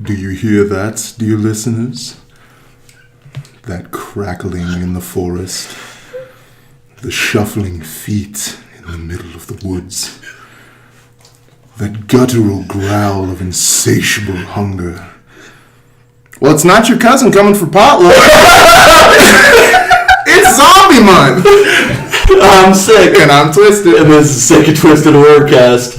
Do you hear that, dear listeners? That crackling in the forest, the shuffling feet in the middle of the woods, that guttural growl of insatiable hunger. Well, it's not your cousin coming for potluck. It's Zombie Month. I'm Sick. And I'm Twisted. And this is Sick and Twisted Horrorcast.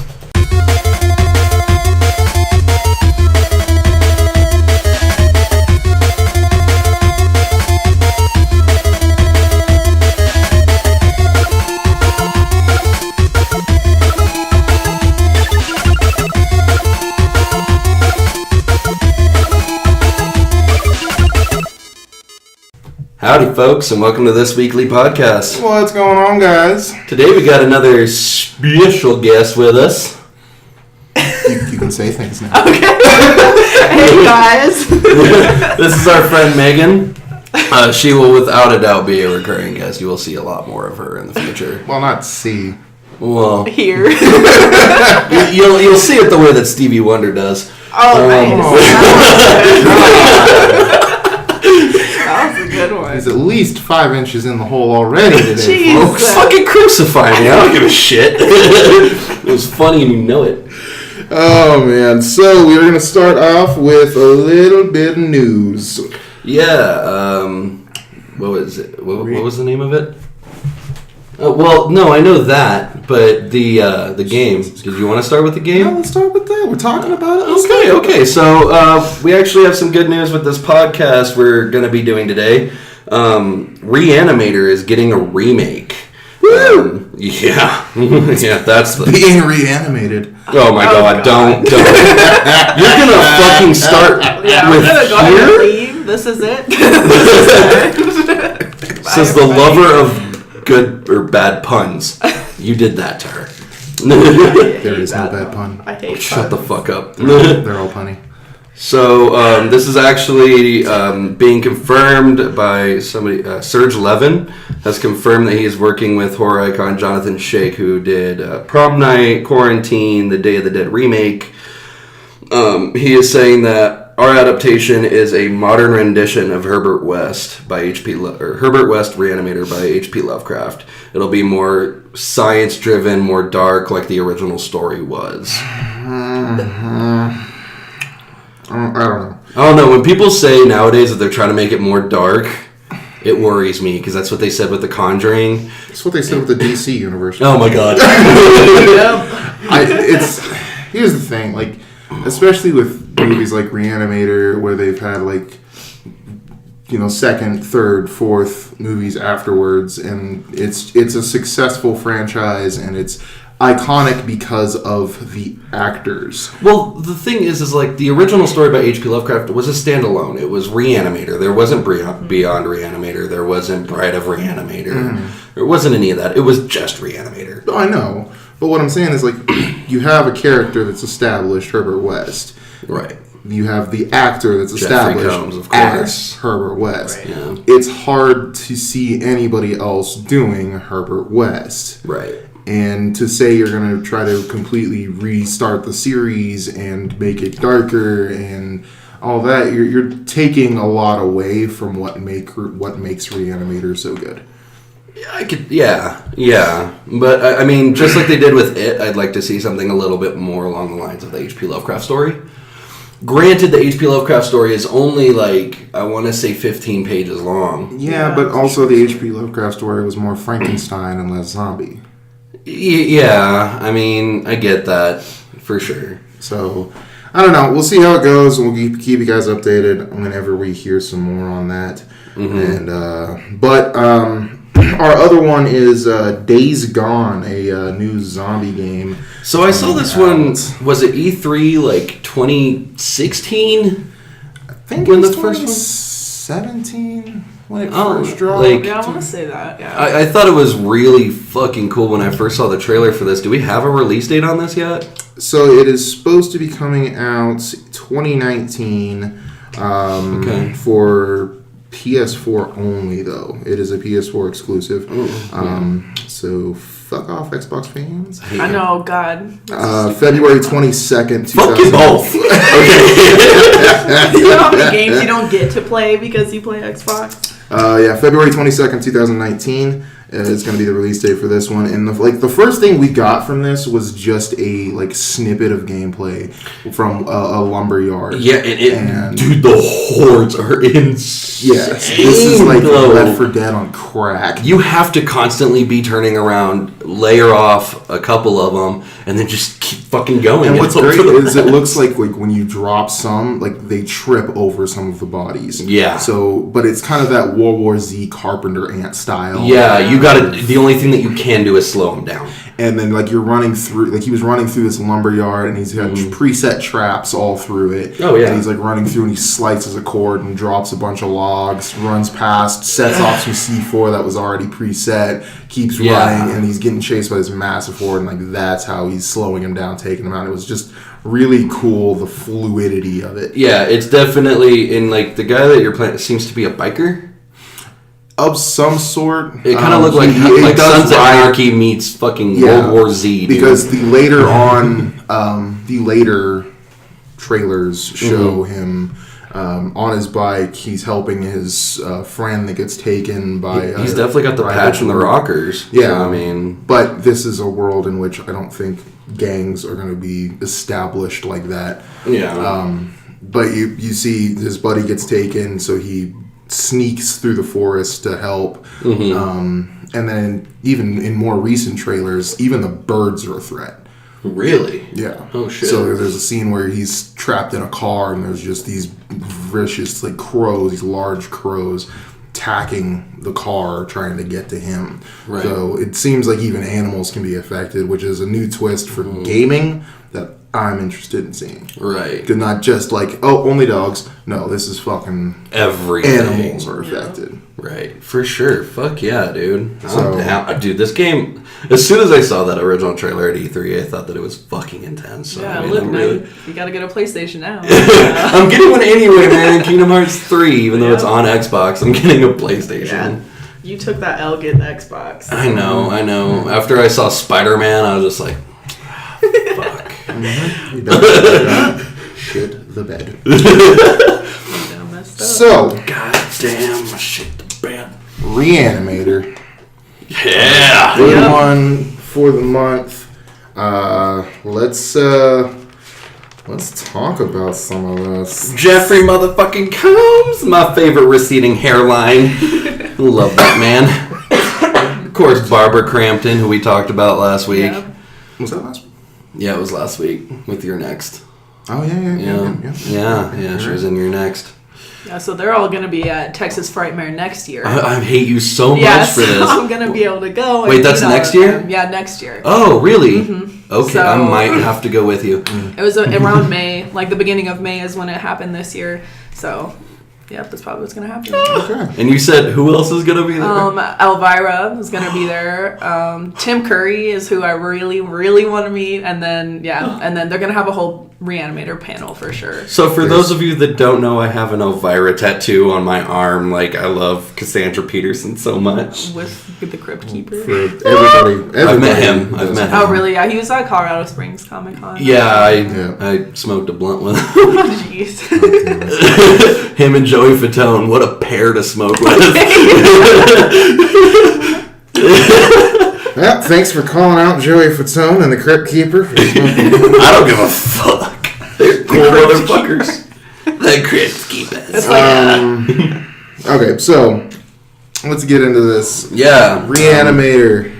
Howdy, folks, and welcome to this weekly podcast. What's going on, guys? Today we got another special guest with us. You can say things now. Okay. Hey, guys. This is our friend Megan. She will, without a doubt, be a recurring guest. You will see a lot more of her in the future. Well, not see. Well, Here. you'll see it the way that Stevie Wonder does. Oh, nice. That was a good one. He's at least 5 inches in the hole already today, Jeez. folks. Fucking crucify me. I don't give a shit. It was funny and you know it. Oh, man. So, we're going to start off with a little bit of news. Yeah, what was it? What was the name of it? Well, no, I know that, but the game. Did you want to start with the game? Yeah, let's start with that. We're talking about it. Okay. So we actually have some good news with this podcast we're going to be doing today. Reanimator is getting a remake. Woo! Yeah, that's the... Being reanimated. Oh my God, don't. You're going to fucking start Yeah, with I'm gonna go ahead and here? leave. This is it. Says the lover of good or bad puns. You did that to her. There is no bad pun. I hate Shut the puns. fuck up. They're all punny. So this is actually being confirmed by somebody. Serge Levin has confirmed that he is working with horror icon Jonathan Shake, who did Prom Night, Quarantine, the Day of the Dead remake. He is saying that our adaptation is a modern rendition of Herbert West by Herbert West Reanimator by H.P. Lovecraft. It'll be more science-driven, more dark, like the original story was. I don't know. I don't know. When people say nowadays that they're trying to make it more dark, it worries me because that's what they said with The Conjuring. That's what they said with the DC universe. Oh my God. Here's the thing, like, especially with movies like Reanimator, where they've had, like, you know, second, third, fourth movies afterwards, and it's a successful franchise, and it's iconic because of the actors. Well, the thing is like the original story by H.P. Lovecraft was a standalone. It was Reanimator. There wasn't Beyond Reanimator. There wasn't Bride of Reanimator. There wasn't any of that. It was just Reanimator. Oh, I know. But what I'm saying is, like, you have a character that's established, Herbert West. Right. You have the actor that's Jeffrey established Combs, of course. as Herbert West. Right. Yeah. It's hard to see anybody else doing Herbert West. Right. And to say you're going to try to completely restart the series and make it darker and all that, you're taking a lot away from what makes Reanimator so good. Yeah. But, I mean, just like they did with It, I'd like to see something a little bit more along the lines of the H.P. Lovecraft story. Granted, the H.P. Lovecraft story is only, like, I want to say 15 pages long. Yeah, but also the H.P. Lovecraft story was more Frankenstein and less zombie. Yeah, I mean, I get that, for sure. So, I don't know. We'll see how it goes, and we'll keep you guys updated whenever we hear some more on that. Mm-hmm. And our other one is Days Gone, a new zombie game. So I saw this one, was it E3, like, 2016? I think When it was the first one? 2017 when it Oh, first dropped. like- Yeah, I want to say that. Yeah. I thought it was really fucking cool when I first saw the trailer for this. Do we have a release date on this yet? So it is supposed to be coming out 2019 Okay. for PS4 only, though. It is a PS4 exclusive. So fuck off, Xbox fans. I know, God. February 22nd, Fuck you 2000. both. Okay. games you don't get to play because you play Xbox. February 22nd, 2019 is going to be the release date for this one. And the first thing we got from this was just a snippet of gameplay from a lumberyard. Yeah, and dude, the hordes are insane. Yes, this is like Left 4 Dead on crack. You have to constantly be turning around, layer off a couple of them, and then just keep fucking going. And what's great is it looks like when you drop some, they trip over some of the bodies. Yeah. So, but it's kind of that World War Z Carpenter ant style. Yeah, you gotta. The only thing that you can do is slow them down. And then you're running through, he was running through this lumberyard, and he's got preset traps all through it. Oh yeah. And he's running through, and he slices a cord and drops a bunch of logs, runs past, sets off some C4 that was already preset, keeps running, and he's getting chased by this massive horde, and that's how he's slowing him down, taking him out. It was just really cool, the fluidity of it. Yeah, it's definitely in the guy that you're playing seems to be a biker. Of some sort. It kind of looked like Sons of Anarchy meets fucking World War Z. Dude. Because the later trailers show him on his bike. He's helping his friend that gets taken by. He's definitely got the patch and the rockers. Yeah, so, I mean, but this is a world in which I don't think gangs are going to be established like that. Yeah. But you see his buddy gets taken, so he sneaks through the forest to help. And then even in more recent trailers, even the birds are a threat. Really? Yeah. Oh shit. So there's a scene where he's trapped in a car, and there's just these vicious crows, these large crows attacking the car trying to get to him. Right. So it seems like even animals can be affected, which is a new twist for gaming that I'm interested in seeing. Right. Not just only dogs. No, this is fucking everything. Animals are affected. Right. For sure. Fuck yeah, dude. Dude, this game, as soon as I saw that original trailer at E3, I thought that it was fucking intense. So, Yeah, you gotta get a PlayStation now. I'm getting one anyway, man. Kingdom Hearts 3, even though it's on Xbox, I'm getting a PlayStation. Yeah. You took that L getting the Xbox. I know. After I saw Spider-Man, I was just like, fuck. You don't shit the bed. So, goddamn, shit the bed. Reanimator. Yeah. Good one for the month. Let's talk about some of this. Jeffrey motherfucking Combs, my favorite receding hairline. Love that man. Of course, Barbara Crampton, who we talked about last week. Yeah. Was that last week? Yeah, it was last week with Your Next. Oh, yeah. She was in Your Next. Yeah, so they're all going to be at Texas Frightmare next year. I hate you so much for this. I'm going to be able to go. Wait, that's next year? Yeah, next year. Oh, really? Mm-hmm. Okay, so, I might have to go with you. It was around May, the beginning of May is when it happened this year. So, yeah, that's probably what's going to happen. Okay. And you said who else is going to be there? Elvira is going to be there. Tim Curry is who I really, really want to meet. And then, they're going to have a whole Reanimator panel for sure. So for those of you that don't know, I have an Elvira tattoo on my arm. I love Cassandra Peterson so much. With the Crypt Keeper. For everybody. I've met him. Oh, really? Yeah, he was at Colorado Springs Comic Con. Yeah, I smoked a blunt with him. Jeez. Him and Joey Fatone, what a pair to smoke with. Well, thanks for calling out Joey Fatone and the Crypt Keeper. I don't give a fuck. They're cool motherfuckers. The Crypt Keepers. Okay, so let's get into this. Yeah. Reanimator.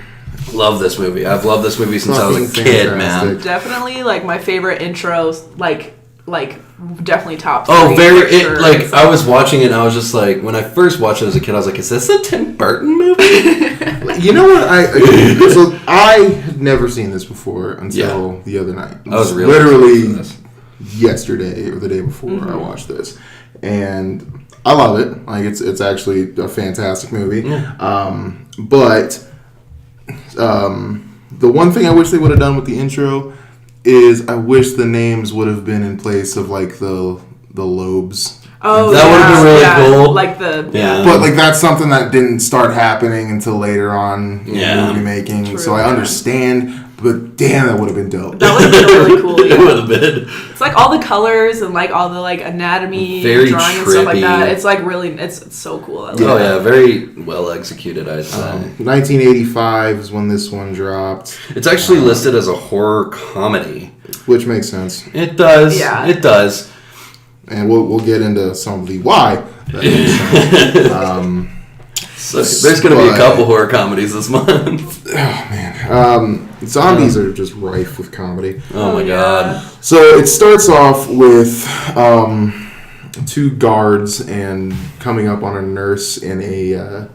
Love this movie. I've loved this movie since I was a kid, man. Definitely, my favorite intros, definitely top 3. Oh, very. Sure. I was watching it and I was just like, when I first watched it as a kid, I was like, is this a Tim Burton movie? You know what? I had never seen this before until the other night. I was really literally yesterday or the day before I watched this, and I love it. It's actually a fantastic movie. Yeah. But the one thing I wish they would have done with the intro is I wish the names would have been in place of the lobes. Oh, that would have been really cool. But that's something that didn't start happening until later on in movie making. True. So I understand, but damn, that would have been dope. That would have been really cool. It would have been. It's like all the colors and like all the like anatomy, Very drawing and stuff like trippy. that. It's like really, it's so cool. I love Oh it. yeah, very well executed, I'd say. 1985 is when this one dropped, It's actually listed as a horror comedy. which makes sense. It does. Yeah. It does. And we'll get into some of the why. That makes sense. So there's going to be a couple horror comedies this month. Oh man, zombies are just rife with comedy. Oh my god. So it starts off with two guards and coming up on a nurse in a.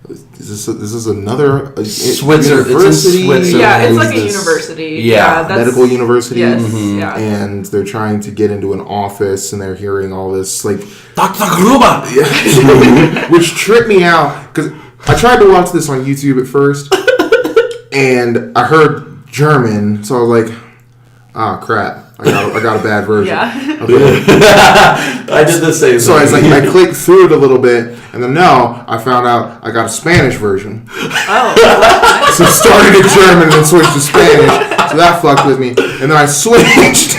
This is another Switzerland. university. It's in Switzerland. Yeah, it's like a This- university. Yeah, that's, medical university. Yes, Mm-hmm. yeah. And they're trying to get into an office, and they're hearing all this like, Dr. Gruber! which tripped me out because I tried to watch this on YouTube at first, and I heard German, so I was like, "Ah, crap! I got a bad version." Yeah. Okay. I did the same. So I was like, I clicked through it a little bit, and then now I found out I got a Spanish version. Oh, So started in German and then switched to Spanish. So that fucked with me. And then I switched,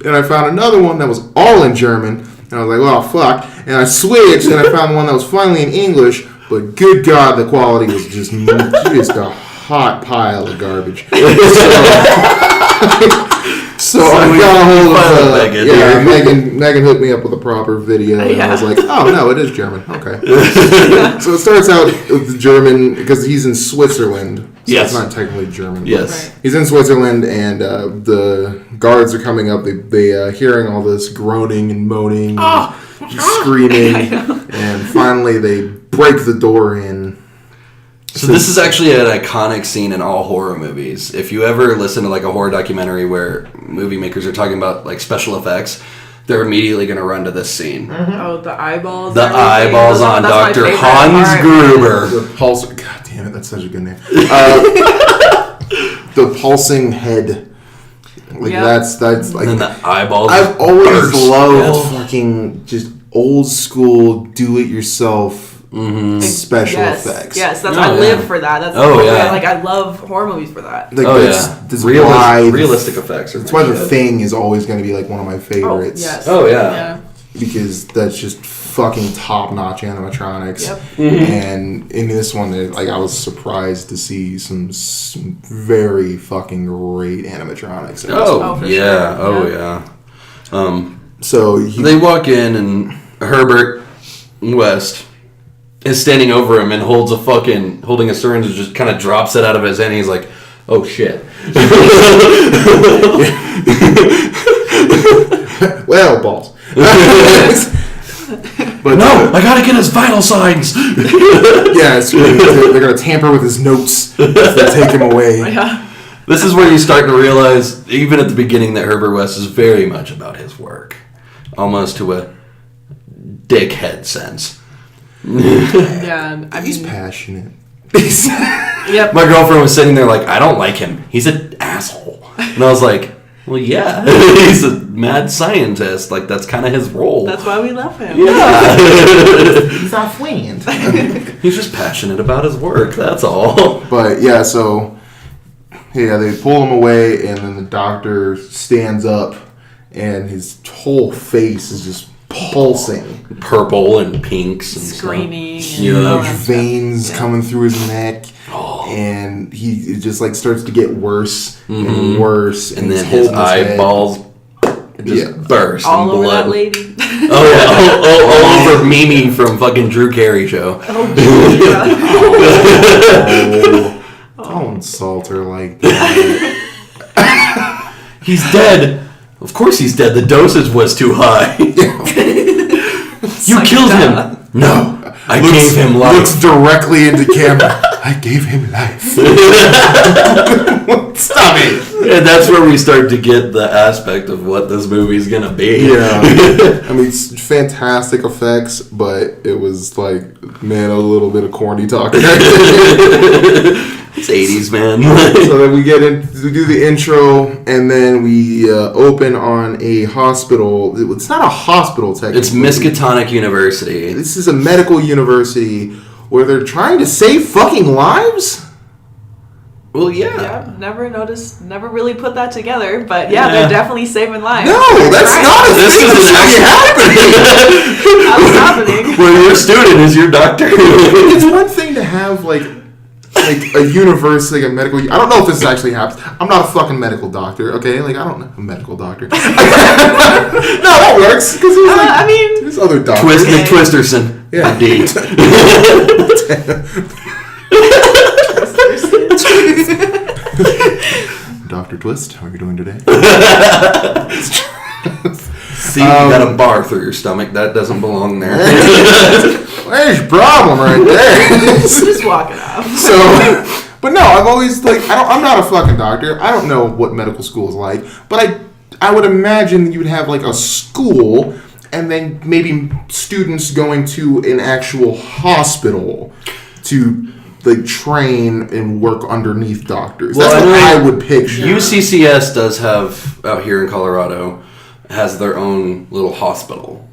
and I found another one that was all in German. And I was like, well, fuck. And I switched, and I found one that was finally in English. But good God, the quality was just a hot pile of garbage. So I got a hold of Megan. Megan hooked me up with a proper video, and I was like, "Oh no, it is German." Okay. So it starts out with the German because he's in Switzerland. So Yes. it's not technically German. Yes. Right. He's in Switzerland, and the guards are coming up. They hearing all this groaning and moaning, and screaming, and finally they break the door in. So this is actually an iconic scene in all horror movies. If you ever listen to like a horror documentary where movie makers are talking about like special effects, they're immediately going to run to this scene. Oh, the eyeballs. The and everything. eyeballs on That's my Dr. favorite Hans part. Gruber. The pulse. God damn it, that's such a good name. The pulsing head. Like Yeah. that's like. And then the eyeballs. I've always burst. loved fucking just old school do it yourself special effects. Yes, that's Oh, I yeah. live for that. That's Oh, yeah. like I love horror movies for that. Like Oh that's yeah, why realistic effects. Are That's why The pretty good. Thing is always going to be like one of my favorites. Oh, yes. Oh yeah. Because that's just fucking top notch animatronics. Yep. And in this one, like I was surprised to see some very fucking great animatronics. Oh, for yeah. sure. Oh Yeah. yeah. So They walk in and Herbert West is standing over him and holding a syringe and just kind of drops it out of his hand. And he's like, "Oh shit." well, balls. But No, I gotta get his vital signs. yeah, they're gonna tamper with his notes if they take him away. Yeah. This is where you start to realize, even at the beginning, that Herbert West is very much about his work, almost to a dickhead sense. Yeah. I He's mean, passionate. yep. My girlfriend was sitting there like, "I don't like him. He's an asshole." And I was like, "Well, yeah, he's a mad scientist. Like that's kind of his role." That's why we love him. Yeah. He's our friend. He's just passionate about his work. That's all. But yeah, so yeah, they pull him away, and then the doctor stands up, and his whole face is just pulsing. Purple and pinks and Screaming. Huge And all that stuff. veins coming through his neck, and it just like starts to get worse and worse, and he's then his holding head. eyeballs just burst All in over blood. that lady. Oh yeah, all over Mimi from fucking Drew Carey show. Oh, Don't insult her like that. He's dead. Of course he's dead. The dosage was too high. You killed him. No, I gave him life. Looks directly into camera. I gave him life. Stop it. And that's where we start to get the aspect of what this movie's gonna be. Yeah. I mean, it's fantastic effects, but it was like, man, a little bit of corny talking. It's 80s, man. So then we do the intro, and then we open on a hospital. It's not a hospital, technically. It's Miskatonic University. This is a medical university where they're trying to save fucking lives? Well, yeah. Yeah, never noticed, never really put that together, but yeah, they're definitely saving lives. No, that's not a This thing. isn't actually happening. That's happening. Well, your student is your doctor. It's one thing to have like a university, like a medical. I don't know if this actually happens. I'm not a fucking medical doctor, okay? Like I don't know a medical doctor. No, that works because I mean, there's other doctors. Twisterson. Yeah. Indeed. Dr. Twist, how are you doing today? See, you got a bar through your stomach. That doesn't belong there. There's your problem right there. just walking off. So, but no, I've always I'm not a fucking doctor. I don't know what medical school is like, but I would imagine you would have like a school, and then maybe students going to an actual hospital to like train and work underneath doctors. That's what I would picture. UCCS does have out here in Colorado has their own little hospital.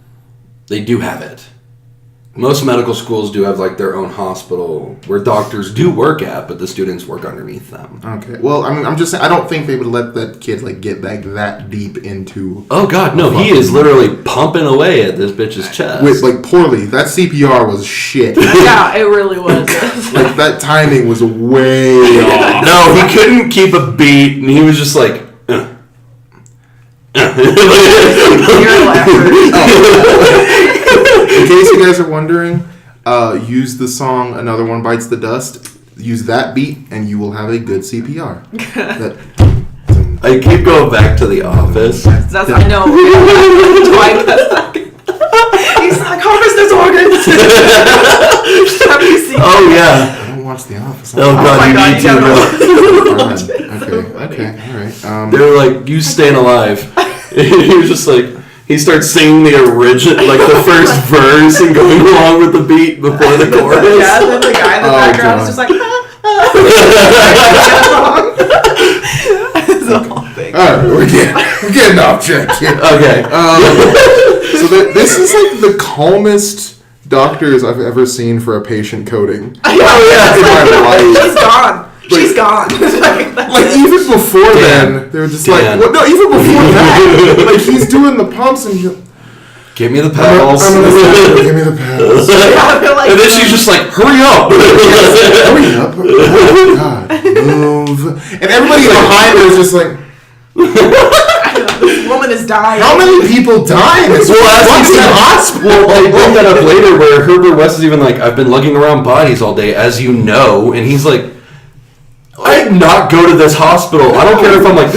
They do have it. Most medical schools do have like their own hospital where doctors do work at, but the students work underneath them. Okay. Well, I mean, I'm just saying, I don't think they would let that kid like get like that deep into. Oh God, no! He is literally pumping away at this bitch's chest. With like poorly. That CPR was shit. Yeah, it really was. Like that timing was way off. No, he couldn't keep a beat, and he was just like. Zero effort. In case you guys are wondering, use the song "Another One Bites the Dust." Use that beat, and you will have a good CPR. I keep going back to The Office. That's I know. He's like, harvest his organs. Have you seen? Oh yeah. I don't watch The Office. Oh God, my you God, need you to. Okay, all right. They were like, "You staying alive." He was just like, he starts singing the original, like the first verse, and going along with the beat before the chorus. Yeah, and then the guy in the background is just like. It's the whole thing. All right, we're getting off track here. Okay. So this is like the calmest doctors I've ever seen for a patient coding. Oh yeah, In my life. she's gone. She's gone. Like even before then, they were just like, well, no, even before that, like he's doing the pumps and he's Give me the pedals. give me the pedals. Like, And then she's just like, hurry up. Hurry up! Oh God, move! And everybody behind her is just like, this woman is dying. how many people die in this fucking hospital? Well, they bring that up later where Herbert West is even like, I've been lugging around bodies all day, as you know. And he's like, I'd not go to this hospital. I don't care if I'm like,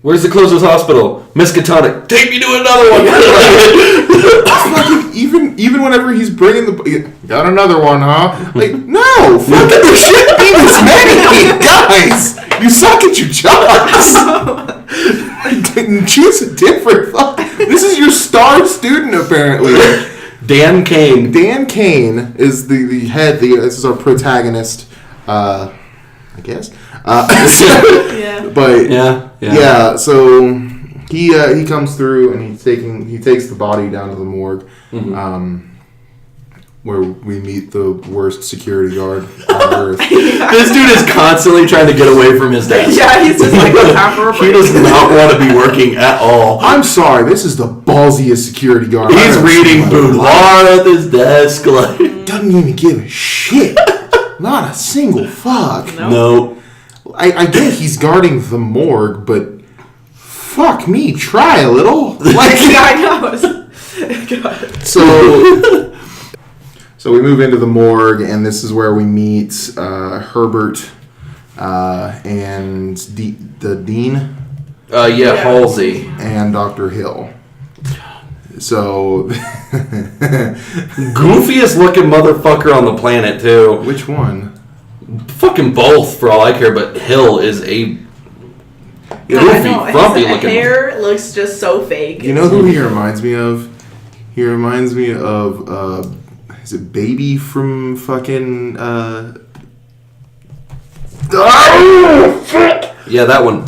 where's the closest hospital? Miskatonic. Take me to another one. Fucking even whenever he's bringing got another one, huh? Like, no, fucking there shouldn't be this many guys. You suck at your jobs. Choose a different. This is your star student, apparently. Dan Kane. Dan Kane is the head. This is our protagonist. I guess. Yeah. But Yeah. So he comes through and he takes the body down to the morgue, where we meet the worst security guard on earth. This dude is constantly trying to get away from his desk. Yeah, he's just like a half for a He break. does not want to be working at all. I'm sorry, this is the ballsiest security guard. He's I've ever seen reading in my life. boudoir at his desk. Like, Doesn't even give a shit. Not a single fuck. no. I get he's guarding the morgue, but fuck me, try a little. Like, Yeah, I know. God. So we move into the morgue, and this is where we meet Herbert and the dean. Halsey. And Dr. Hill. So Goofiest looking motherfucker on the planet, too. which one? Fucking both, for all I care, but Hill is a I know, goofy, frumpy his looking. hair looks just so fake. You know who he reminds me of? He reminds me of is it Baby from fucking Yeah, that one.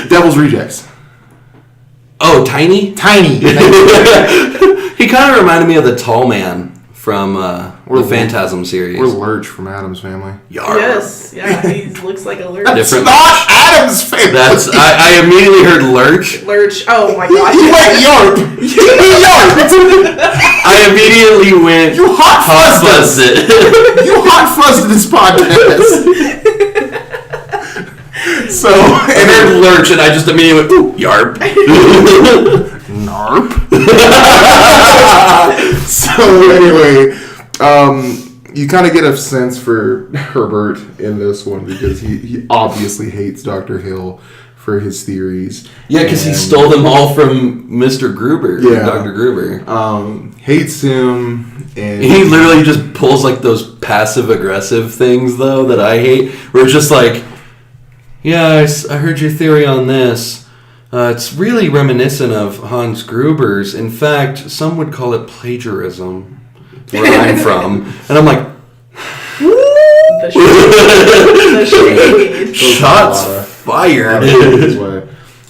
Devil's Rejects. Oh, Tiny? Tiny. He kind of reminded me of the tall man from The Phantasm series. Or Lurch from Addams Family. Yarp. Yes, yeah, he looks like a lurch. That's not Addams Family. I immediately heard Lurch. Lurch. Oh my god. You went Yarp. You Yarp. I immediately went. You hot fuzzed it. You hot fuzzed this podcast. So and then Lurch, and I just immediately went, ooh, Yarp. Narp. So anyway, you kind of get a sense for Herbert in this one because he obviously hates Dr. Hill for his theories. Yeah, because he stole them all from Mr. Gruber. Yeah. Dr. Gruber. Hates him. And he literally just pulls like those passive-aggressive things, though, that I hate. Where it's just like, yeah, I heard your theory on this. It's really reminiscent of Hans Gruber's. In fact, some would call it plagiarism, where I'm from. And I'm like, The shade. shots fired.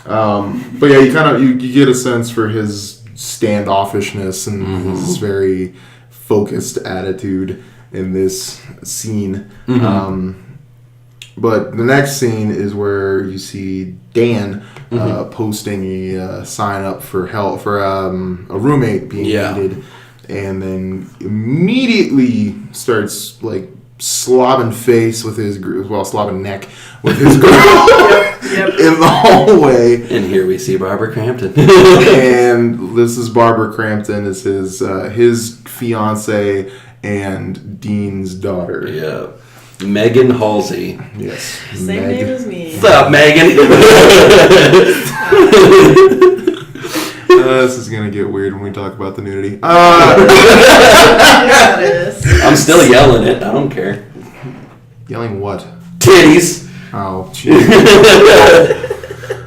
But yeah, you get a sense for his standoffishness and his very focused attitude in this scene. But the next scene is where you see Dan posting a sign up for help for a roommate being needed, and then immediately starts like slobbing face with his slobbing neck with his girl in the hallway. And here we see Barbara Crampton. And this is Barbara Crampton, is his fiance and Dean's daughter. Yeah. Megan Halsey. Yes. Same name as me. What's up, Megan? This is gonna get weird when we talk about the nudity. Yeah, it is. I'm still yelling it. I don't care. Yelling what? Titties. Oh, jeez.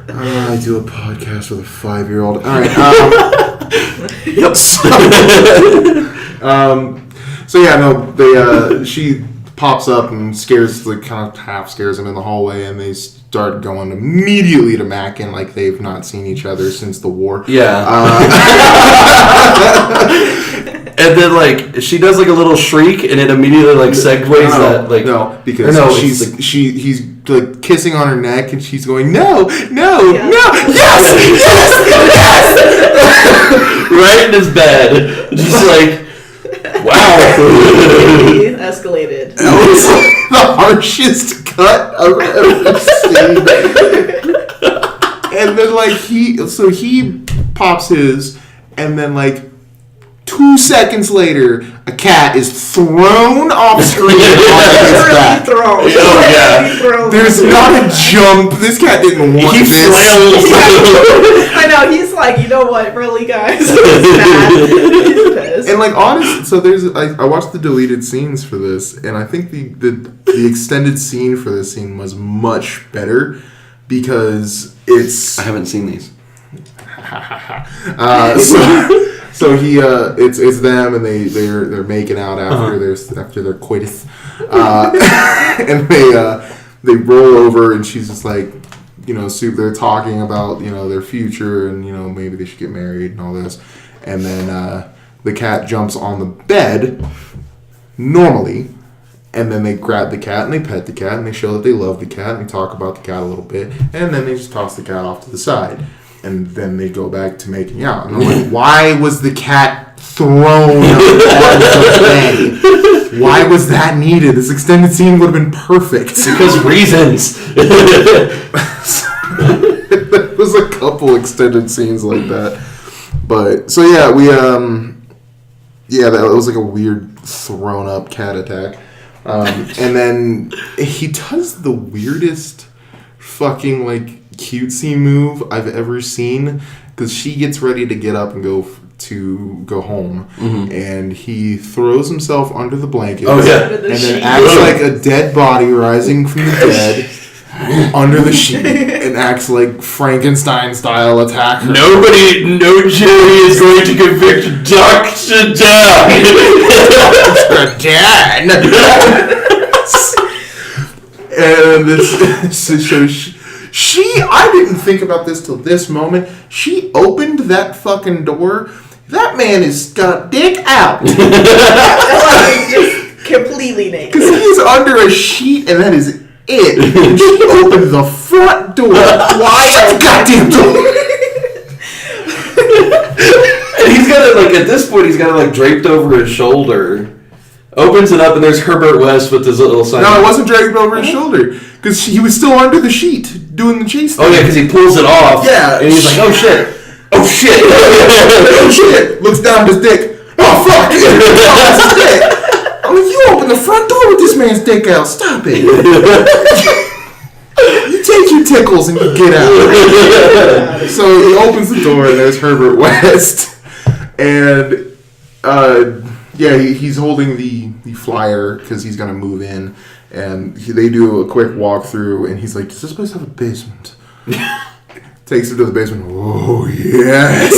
I do a podcast with a 5-year-old. All right. Yep. So yeah, no, she pops up and scares, like, kind of half scares him in the hallway, and they start going immediately to Mackin like they've not seen each other since the war. Yeah. And then, like, she does, like, a little shriek, and it immediately, like, segues that, like... No, because he's, like, kissing on her neck, and she's going, no, yes, right in his bed. Just like, wow. Escalated. That was the harshest cut I've ever seen. And then, like, he pops his, and then, like, 2 seconds later, a cat is thrown off screen onto his back. Thrown. Oh, yeah. There's not a jump. This cat didn't want this. I know, he's like, you know what, really, guys? He's mad. He's pissed. And, like, honestly, so I watched the deleted scenes for this, and I think the extended scene for this scene was much better because it's... I haven't seen these. So he it's them, and they're making out after their coitus, and they roll over, and she's just like, you know, they're talking about, you know, their future, and, you know, maybe they should get married and all this, and then the cat jumps on the bed normally, and then they grab the cat and they pet the cat and they show that they love the cat and they talk about the cat a little bit, and then they just toss the cat off to the side. And then they go back to making out. And I'm like, why was the cat thrown on the bed? Why was that needed? This extended scene would have been perfect. Because reasons. There was a couple extended scenes like that. But, so yeah, that was like a weird thrown up cat attack. And then he does the weirdest fucking, like, cutesy move I've ever seen, because she gets ready to get up and go home, and he throws himself under the blankets, and then acts like a dead body rising from the dead under the sheet, and acts like Frankenstein style attacker. No jury is going to convict Dr. Dan. Dr. Dan. And I didn't think about this till this moment. She opened that fucking door that man is got dick out. Like, just completely naked. Because he's under a sheet, and that is it. And she opened the front door. Why? Goddamn door. And he's got it, like, at this point, he's got it, like, draped over his shoulder. Opens it up, and there's Herbert West with his little sign. No, it wasn't draped over his shoulder. Because he was still under the sheet doing the chase thing. Oh, yeah, because he pulls it off. Yeah. And he's like, oh, shit. Oh, shit. Oh, shit. Looks down at his dick. Oh, fuck. Oh, it's his dick. I'm like, you opened the front door with this man's dick out. Stop it. You take your tickles and you get out. So he opens the door, and there's Herbert West. And, he's holding the flyer because he's going to move in. And they do a quick walkthrough, and he's like, does this place have a basement? Takes him to the basement. Oh, yes.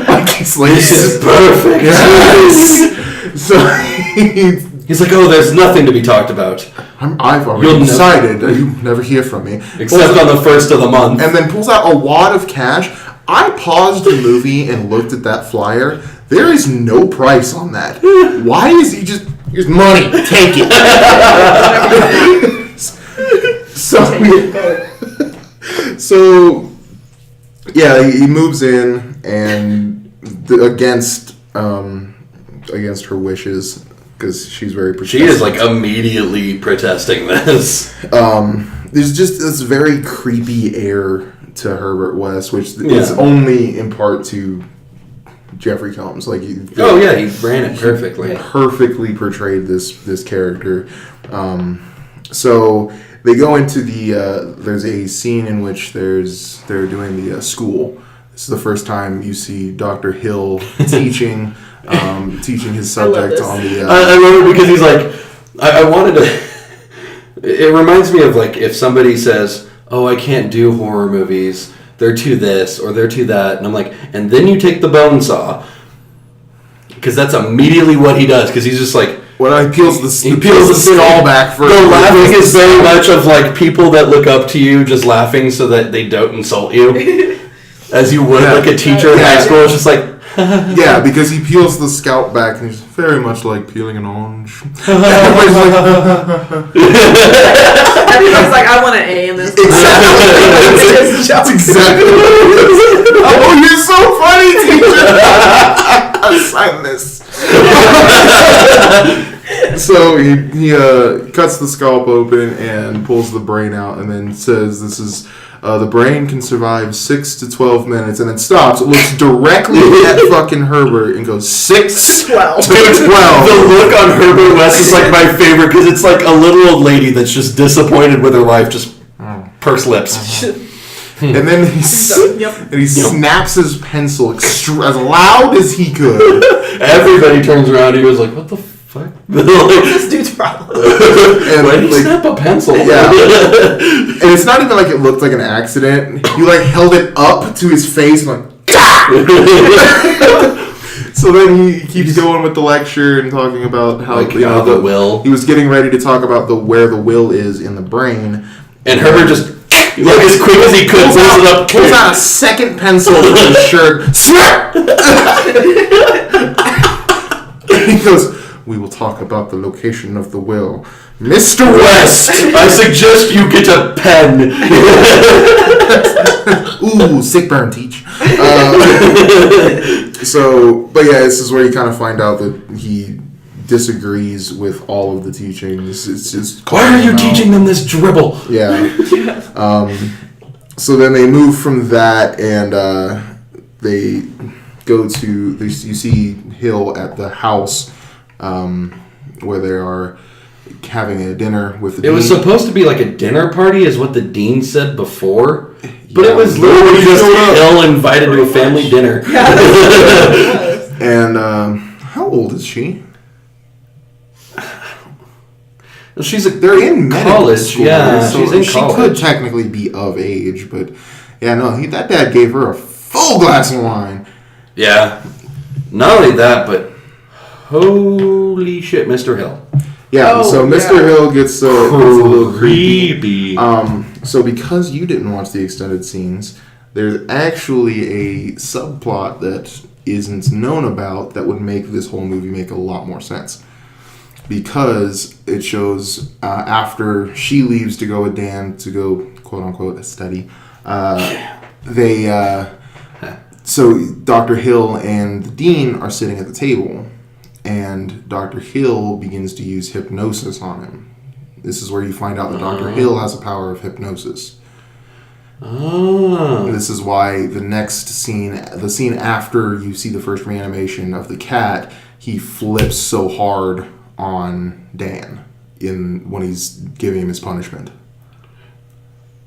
Like, he's like, This is perfect. yes. So He's like, oh, there's nothing to be talked about. I've already decided that you never hear from me. Except on the first of the month. And then pulls out a wad of cash. I paused the movie and looked at that flyer. There is no price on that. Why is he just... Here's money. Take it. So, yeah, he moves in, and against her wishes, because she's very protective. She is, like, immediately protesting this. There's just this very creepy air to Herbert West, which is only in part to Jeffrey Combs. Like, he ran it perfectly. Perfectly portrayed this character. So they go into there's a scene in which they're doing the school. This is the first time you see Dr. Hill teaching his subject on the... I love it because he's like, I wanted to... It reminds me of, like, if somebody says, oh, I can't do horror movies, they're too this or they're too that, and I'm like, and then you take the bone saw, because that's immediately what he does, because he's just like... When he peels the skull back for... The laughing is very much of, like, people that look up to you just laughing so that they don't insult you. As you would, like, a teacher in high school. It's just like... Yeah, because he peels the scalp back, and he's very much like peeling an orange. Everybody's like... Everybody's like, I want an A in this. Exactly. That's exactly what it is. Oh, you're so funny, teacher. I'll sign this. So he cuts the scalp open and pulls the brain out, and then says, this is... the brain can survive 6 to 12 minutes, and then stops. It looks directly at fucking Herbert and goes 6 to 12. The look on Herbert West is like my favorite, because it's like a little old lady that's just disappointed with her life, just purse lips. And then he snaps his pencil as loud as he could. Everybody turns around. He was like, "What the fuck? This dude's problem." And why did he snap a pencil? Yeah. And it's not even like it looked like an accident. He like held it up to his face and like. So then he keeps going with the lecture and talking about how the will. He was getting ready to talk about where the will is in the brain. And Herbert just. Like as quick as he could, pulls out a second pencil from his shirt. Snap! He goes, we will talk about the location of the will. Mr. West! I suggest you get a pen. Ooh, sick burn, teach. But yeah, this is where you kind of find out that he disagrees with all of the teachings. It's just why are you teaching them this dribble? Yeah. So then they move from that, and they go to. You see Hill at the house where they are having a dinner with the dean. It was supposed to be like a dinner party, is what the dean said before, but it was literally just Hill invited to a family dinner. And how old is she? They're in college, school, yeah. so she's in she college. Could technically be of age, but yeah, no. That dad gave her a full glass of wine. Yeah. Not only that, but holy shit, Mr. Hill. Yeah. So Mr. Hill gets a little creepy. creepy. So because you didn't watch the extended scenes, there's actually a subplot that isn't known about that would make this whole movie make a lot more sense. Because it shows after she leaves to go with Dan to go, quote-unquote, study, so Dr. Hill and the Dean are sitting at the table, and Dr. Hill begins to use hypnosis on him. This is where you find out that Dr. Hill has a power of hypnosis. Oh. This is why the next scene, the scene after you see the first reanimation of the cat, he flips so hard on Dan when he's giving him his punishment.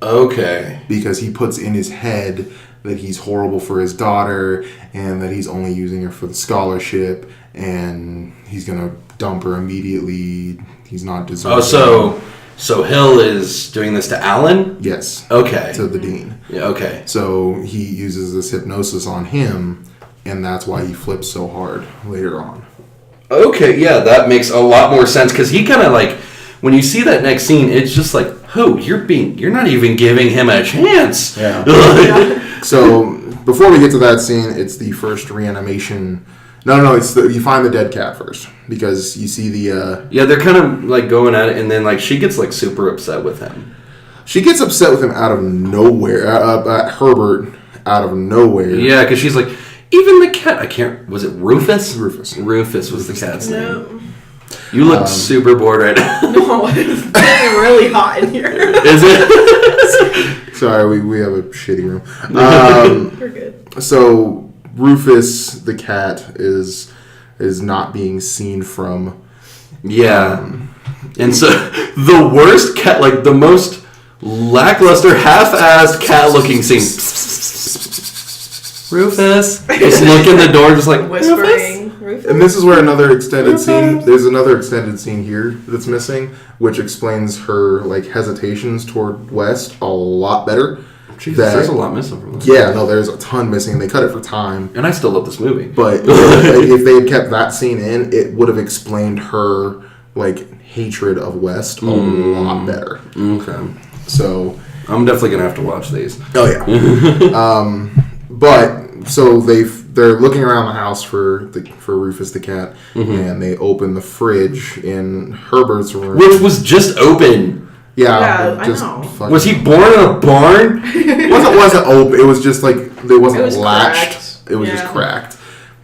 Okay. Because he puts in his head that he's horrible for his daughter and that he's only using her for the scholarship and he's going to dump her immediately. He's not deserving. Oh, so Hill is doing this to Alan? Yes. Okay. To the Dean. Yeah, okay. So he uses this hypnosis on him, and that's why he flips so hard later on. Okay, yeah, that makes a lot more sense because he kind of like, when you see that next scene, it's just like, who? You're not even giving him a chance. Yeah. So before we get to that scene, it's the first reanimation. No, you find the dead cat first because you see the. Yeah, they're kind of like going at it, and then like she gets like super upset with him. She gets upset with him out of nowhere. Herbert out of nowhere. Yeah, because she's like, even the cat. I can't. Was it Rufus? Rufus was the cat's name. You look super bored right now. No, it's getting really hot in here. Is it? Sorry, we have a shitty room. We're good. So Rufus the cat is not being seen from. Yeah. And so the worst cat, like the most lackluster, half-assed cat-looking scene. Rufus. Just look in the door, just like Whispering. Rufus? And this is where another extended scene. There's another extended scene here that's missing, which explains her like hesitations toward West a lot better. Jesus, there's a lot missing from this. Yeah, no, there's a ton missing. They cut it for time. And I still love this movie. But if they had kept that scene in, it would have explained her like hatred of West a lot better. Okay. So I'm definitely gonna have to watch these. Oh yeah. But so they're looking around the house for Rufus the cat, and they open the fridge in Herbert's room, which was just open. Yeah, I just know. Was he born in a barn? It wasn't open. It was just like it wasn't latched. Cracked. It was just cracked.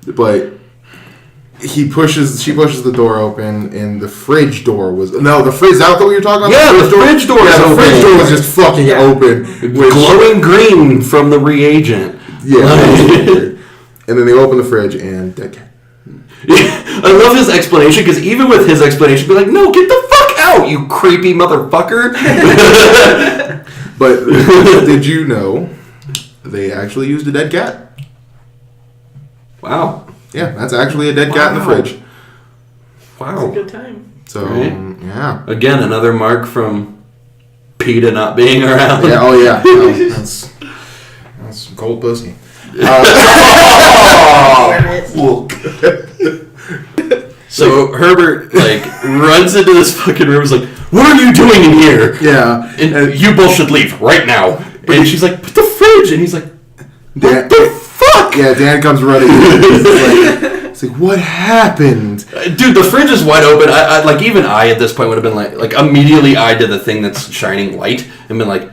But she pushes the door open, and the fridge door was the fridge. Is that what you're talking about? Yeah, the fridge door. Yeah, the fridge door was just fucking open, glowing green from the reagent. Yeah. And then they open the fridge and dead cat. I love his explanation because even with his explanation, be like, "No, get the fuck out, you creepy motherfucker." But did you know they actually used a dead cat? Wow. Yeah, that's actually a dead cat in the fridge. Wow. It's a good time. So yeah. Again, another mark from PETA not being around. Yeah. Oh yeah. No, that's cold pussy. So Herbert like runs into this fucking room. Is like, "What are you doing in here?" Yeah. And you both should leave right now. And she's like, "But the fridge," and he's like, "What the fuck?" Yeah. Dan comes running. It's like, what happened? Dude, the fridge is wide open. I like even I at this point would have been like immediately eyed to the thing that's shining light and been like,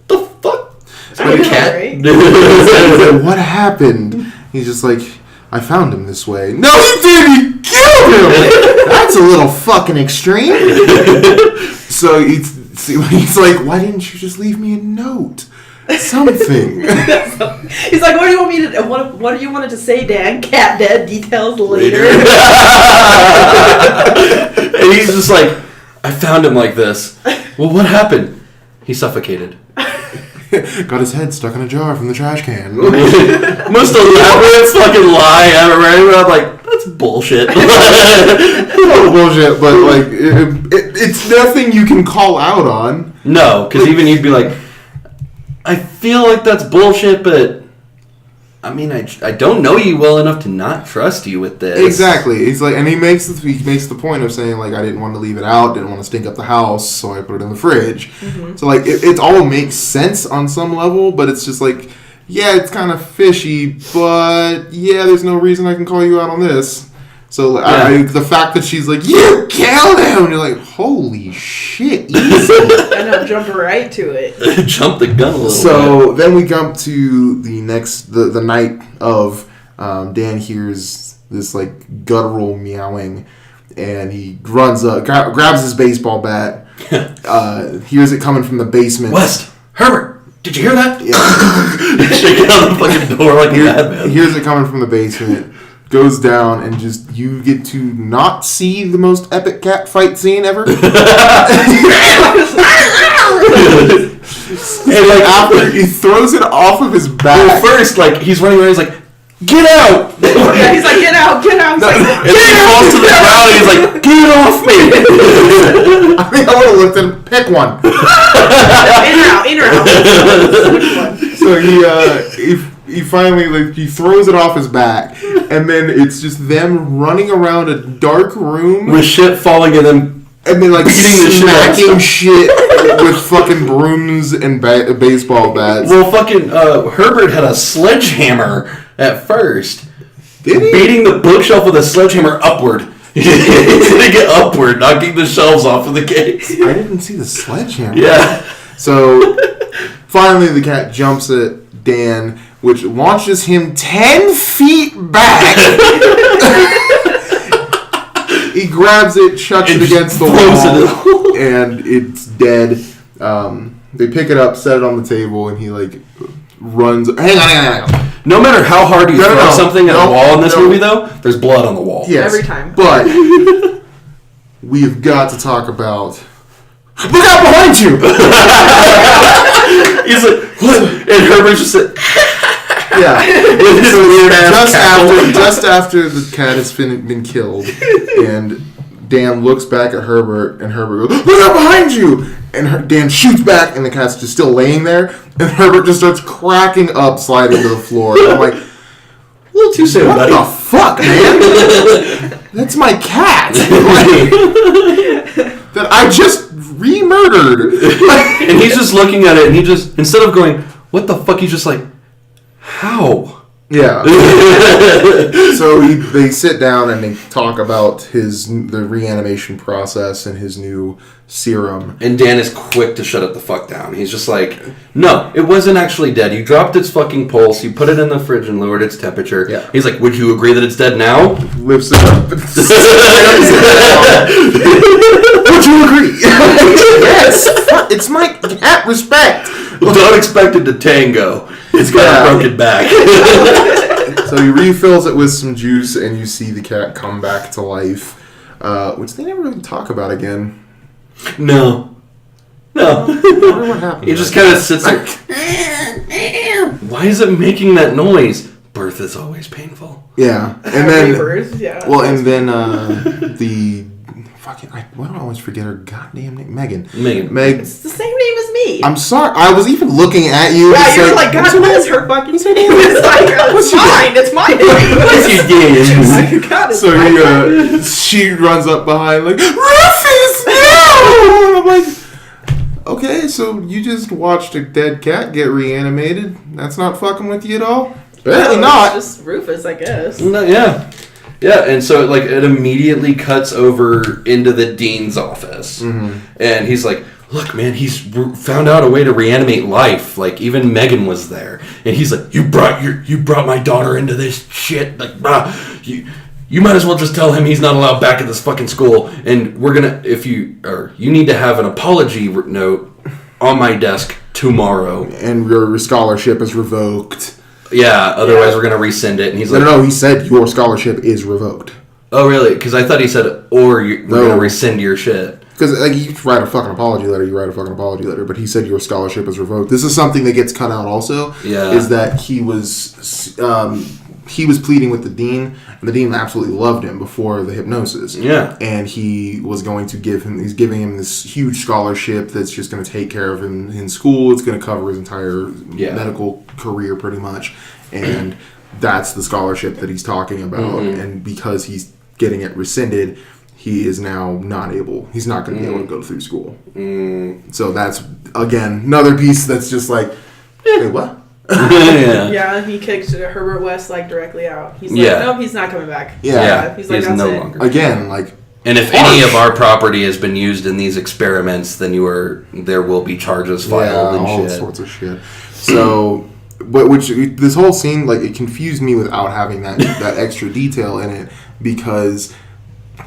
"The fuck?" I know, cat. right? Like, what happened? He's just like, I found him this way. No, you didn't. You killed him. That's a little fucking extreme. So he's like, why didn't you just leave me a note? Something. He's like, what do you want me to? What do you wanted to say, Dan? Cat dead. Details later. And he's just like, I found him like this. Well, what happened? He suffocated. Got his head stuck in a jar from the trash can. Most elaborate fucking lie ever, right? But I'm like, that's bullshit. No bullshit, but like, it's nothing you can call out on. No, because even you'd be like, I feel like that's bullshit, but I mean, I don't know you well enough to not trust you with this. Exactly. He's like, and he makes the point of saying like, I didn't want to leave it out, didn't want to stink up the house, so I put it in the fridge. Mm-hmm. So like, it all makes sense on some level, but it's just like, yeah, it's kind of fishy, but yeah, there's no reason I can call you out on this. So the fact that she's like, you killed him, and you're like, holy shit, easy. I know, jump right to it. Jump the gun a little bit. So then we jump to the night of, Dan hears this like guttural meowing, and he runs up, grabs his baseball bat, hears it coming from the basement. West, Herbert, did you hear that? Yeah. Shaking out the fucking door like a madman. Hears it coming from the basement. Goes down and just you get to not see the most epic cat fight scene ever. And like after he throws it off of his back. Well, first, like he's running around, he's like, "Get out!" Yeah, he's like, "Get out, get out!" He's like, And then he falls to the ground and he's like, "Get off me!" I think I would have looked at him. Pick one. In or out. Which one? So he finally like he throws it off his back, and then it's just them running around a dark room with shit falling and then like beating the smacking shit with fucking brooms and baseball bats. Well, fucking Herbert had a sledgehammer at first. Did he? Beating the bookshelf with a sledgehammer upward. He's gonna get upward, knocking the shelves off of the case. I didn't see the sledgehammer. Yeah. So finally, the cat jumps at Dan, which launches him 10 feet back. He grabs it, chucks it against the wall, and it's dead. They pick it up, set it on the table, and he like runs. Hang on. No matter how hard you throw something at a wall in this movie, though, there's blood on the wall. Yes, every time. But we've got to talk about. Look out behind you! He's like, what? And Herbert's just like, yeah. with his weird ass just after the cat has been killed, and Dan looks back at Herbert, and Herbert goes, "Look out behind you!" And Dan shoots back, and the cat's just still laying there, and Herbert just starts cracking up, sliding to the floor. And I'm like, a little too soon, what buddy. the fuck, man? That's my cat! That I just re-murdered. And he's just looking at it, and he just, instead of going, what the fuck, he's just like, how? Yeah. So they sit down and they talk about the reanimation process and his new serum. And Dan is quick to shut it the fuck down. He's just like, no, it wasn't actually dead. You dropped its fucking pulse, you put it in the fridge and lowered its temperature. Yeah. He's like, would you agree that it's dead now? Lifts it up. Would you agree? Yes. It's my cat respect. Don't expect it to tango. It's got a broken back. So he refills it with some juice, and you see the cat come back to life, which they never really talk about again. No. I wonder what happened. He just kind of sits there. Why is it making that noise? Birth is always painful. Yeah, and then Birth, yeah. well, and then the fucking why do I always forget her goddamn name? Megan. It's the same name as me. I'm sorry. I was even looking at you. Yeah, you're like, God bless her fucking name. It's like, it's mine. It's my name. What's your God, it's So my she runs up behind like, Rufus, no! And I'm like, okay, so you just watched a dead cat get reanimated. That's not fucking with you at all? Apparently not. It's just Rufus, I guess. No, yeah. Yeah, and so it immediately cuts over into the dean's office. Mm-hmm. And he's like, look, man, he's found out a way to reanimate life. Like, even Megan was there. And he's like, you brought my daughter into this shit. Like, you might as well just tell him he's not allowed back at this fucking school. And we're gonna, you need to have an apology note on my desk tomorrow. And your scholarship is revoked. Yeah, otherwise we're going to rescind it. And he's like... No, he said your scholarship is revoked. Oh, really? Because I thought he said, we're going to rescind your shit. Because like, you write a fucking apology letter, but he said your scholarship is revoked. This is something that gets cut out also. Yeah. Is that he was pleading with the dean, and the dean absolutely loved him before the hypnosis. Yeah. And he was going to he's giving him this huge scholarship that's just going to take care of him in school. It's going to cover his entire medical career pretty much. And that's the scholarship that he's talking about. Mm-hmm. And because he's getting it rescinded, he is now he's not going to be able to go through school. So that's, again, another piece that's just like, wait, what? Yeah, he kicked Herbert West like directly out. He's like, nope, he's not coming back. Yeah. He's like, that's no it. longer. Again, like. And if any of our property has been used in these experiments, then there will be charges filed and all shit. Sorts of shit. So, this whole scene, like, it confused me without having that extra detail in it, because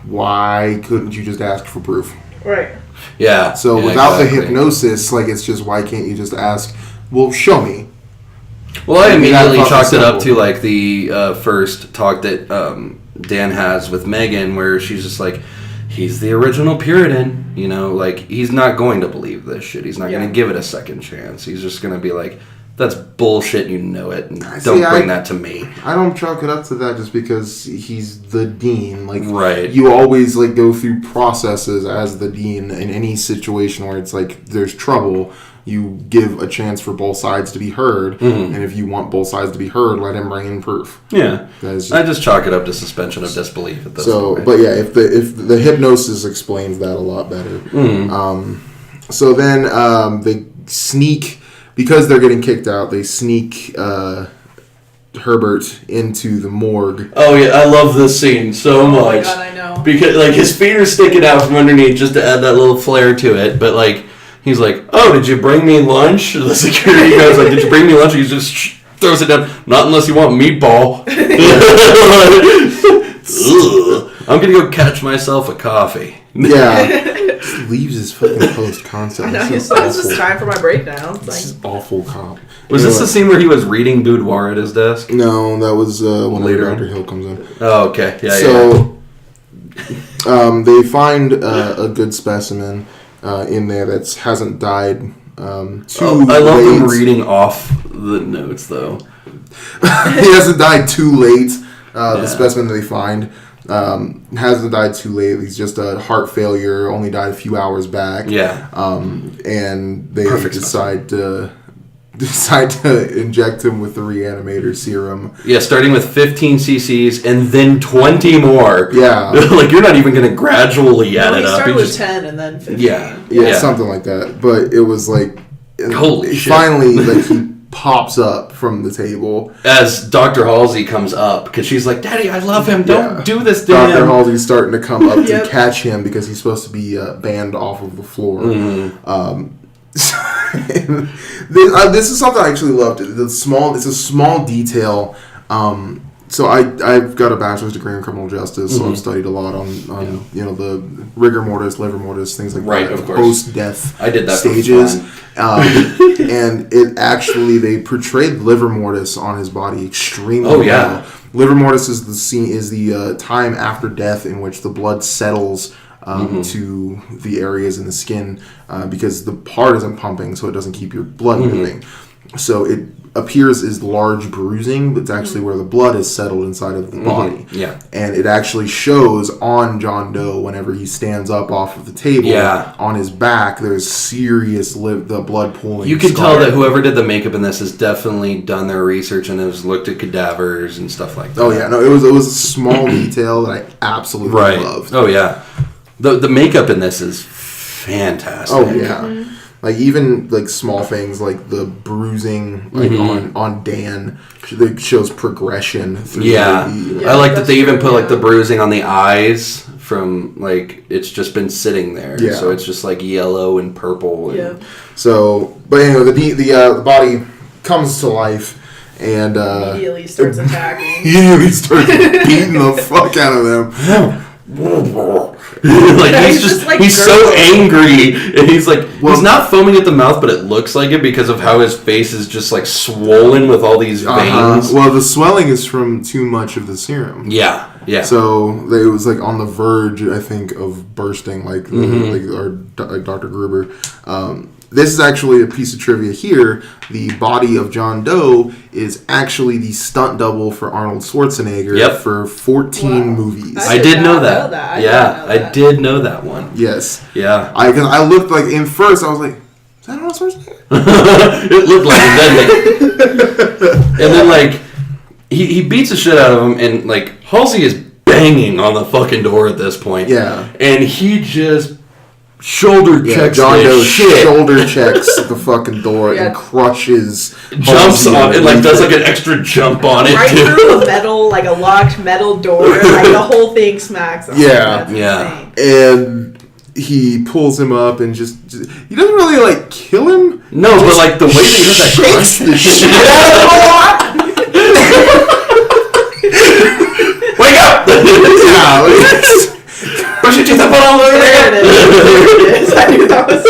why couldn't you just ask for proof? Right. Yeah. So without the hypnosis, like, it's just, why can't you just ask, well, show me? Well, I immediately chalked it up to, like, the first talk that Dan has with Megan, where she's just like, he's the original Puritan, you know, like, he's not going to believe this shit. He's not going to give it a second chance. He's just going to be like, that's bullshit, you know it, and don't bring that to me. I don't chalk it up to that just because he's the dean. Like, right. You always, like, go through processes as the dean in any situation where it's like there's trouble. You give a chance for both sides to be heard, and if you want both sides to be heard, let him bring in proof. Yeah, I just chalk it up to suspension of disbelief at this point. But yeah, if the hypnosis explains that a lot better. So then they sneak, because they're getting kicked out. They sneak Herbert into the morgue. Oh yeah, I love this scene so much. Oh my god, I know. Because like his feet are sticking out from underneath just to add that little flair to it, but like. He's like, oh, did you bring me lunch? The security guy's like, did you bring me lunch? He just throws it down. Not unless you want meatball. I'm going to go catch myself a coffee. Yeah. Just leaves his fucking post constantly. I know, it's just time for my breakdown. This is awful cop. Was this the scene where he was reading boudoir at his desk? No, that was when later Dr. Hill comes in. Oh, okay. Yeah, they find a good specimen in there that hasn't died I love him reading off the notes, though. He hasn't died too late. The specimen that they find hasn't died too late. He's just a heart failure, only died a few hours back. Yeah. And they decide to inject him with the Reanimator serum. Yeah, starting with 15 cc's and then 20 more. Yeah. Like, you're not even going to gradually add it up. He started with 10 and then 15. Yeah, something like that. But it was like... Holy shit. Finally, like, he pops up from the table. As Dr. Halsey comes up, because she's like, Daddy, I love him. Don't do this to him. Dr. Halsey's starting to come up to catch him because he's supposed to be banned off of the floor. This is something I actually loved. It's a small detail. So I've got a bachelor's degree in criminal justice, so I've studied a lot on the rigor mortis, liver mortis, things like that. Of course. Post-death I did that stages. And it actually, they portrayed liver mortis on his body extremely well. Liver mortis is the time after death in which the blood settles to the areas in the skin because the heart isn't pumping, so it doesn't keep your blood moving. So it appears as large bruising, but it's actually where the blood is settled inside of the body. Yeah. And it actually shows on John Doe whenever he stands up off of the table. On his back, there's serious the blood pooling. You can tell that whoever did the makeup in this has definitely done their research and has looked at cadavers and stuff like that. Oh yeah, no, it was a small detail that I absolutely loved. Oh yeah. The makeup in this is fantastic. Oh yeah. Like, even, like, small things like the bruising, like, on Dan, that shows progression through I like that they even put, like, the bruising on the eyes from, like, it's just been sitting there. Yeah. So it's just, like, yellow and purple. And So, but anyway, the body comes to life and... immediately starts attacking. Immediately starts beating the fuck out of them. Like, he's so angry, and he's like, he's not foaming at the mouth, but it looks like it because of how his face is just like swollen with all these veins. Well, the swelling is from too much of the serum. Yeah. So it was like on the verge, I think, of bursting, like Dr. Gruber. This is actually a piece of trivia here. The body of John Doe is actually the stunt double for Arnold Schwarzenegger for 14 movies. I did know that. I did know that one. Yes. Yeah. Because I looked, like, in first, I was like, is that Arnold Schwarzenegger? It looked like it, didn't it? And then, like, he beats the shit out of him, and, like, Halsey is banging on the fucking door at this point. Yeah. And he just shoulder checks John Doe shit. shoulder checks the fucking door Yeah. and crushes. Jumps Halsey on it, and like does Luther. like an extra jump on it Right too. through a metal, like a locked metal door. Like the whole thing smacks. Yeah. That's Yeah. insane. And he pulls him up and just he doesn't really like kill him. No, but like the way that he does that Shakes crunch. the shit out of him. Wake up! Brush your teeth up on There it is. I knew that was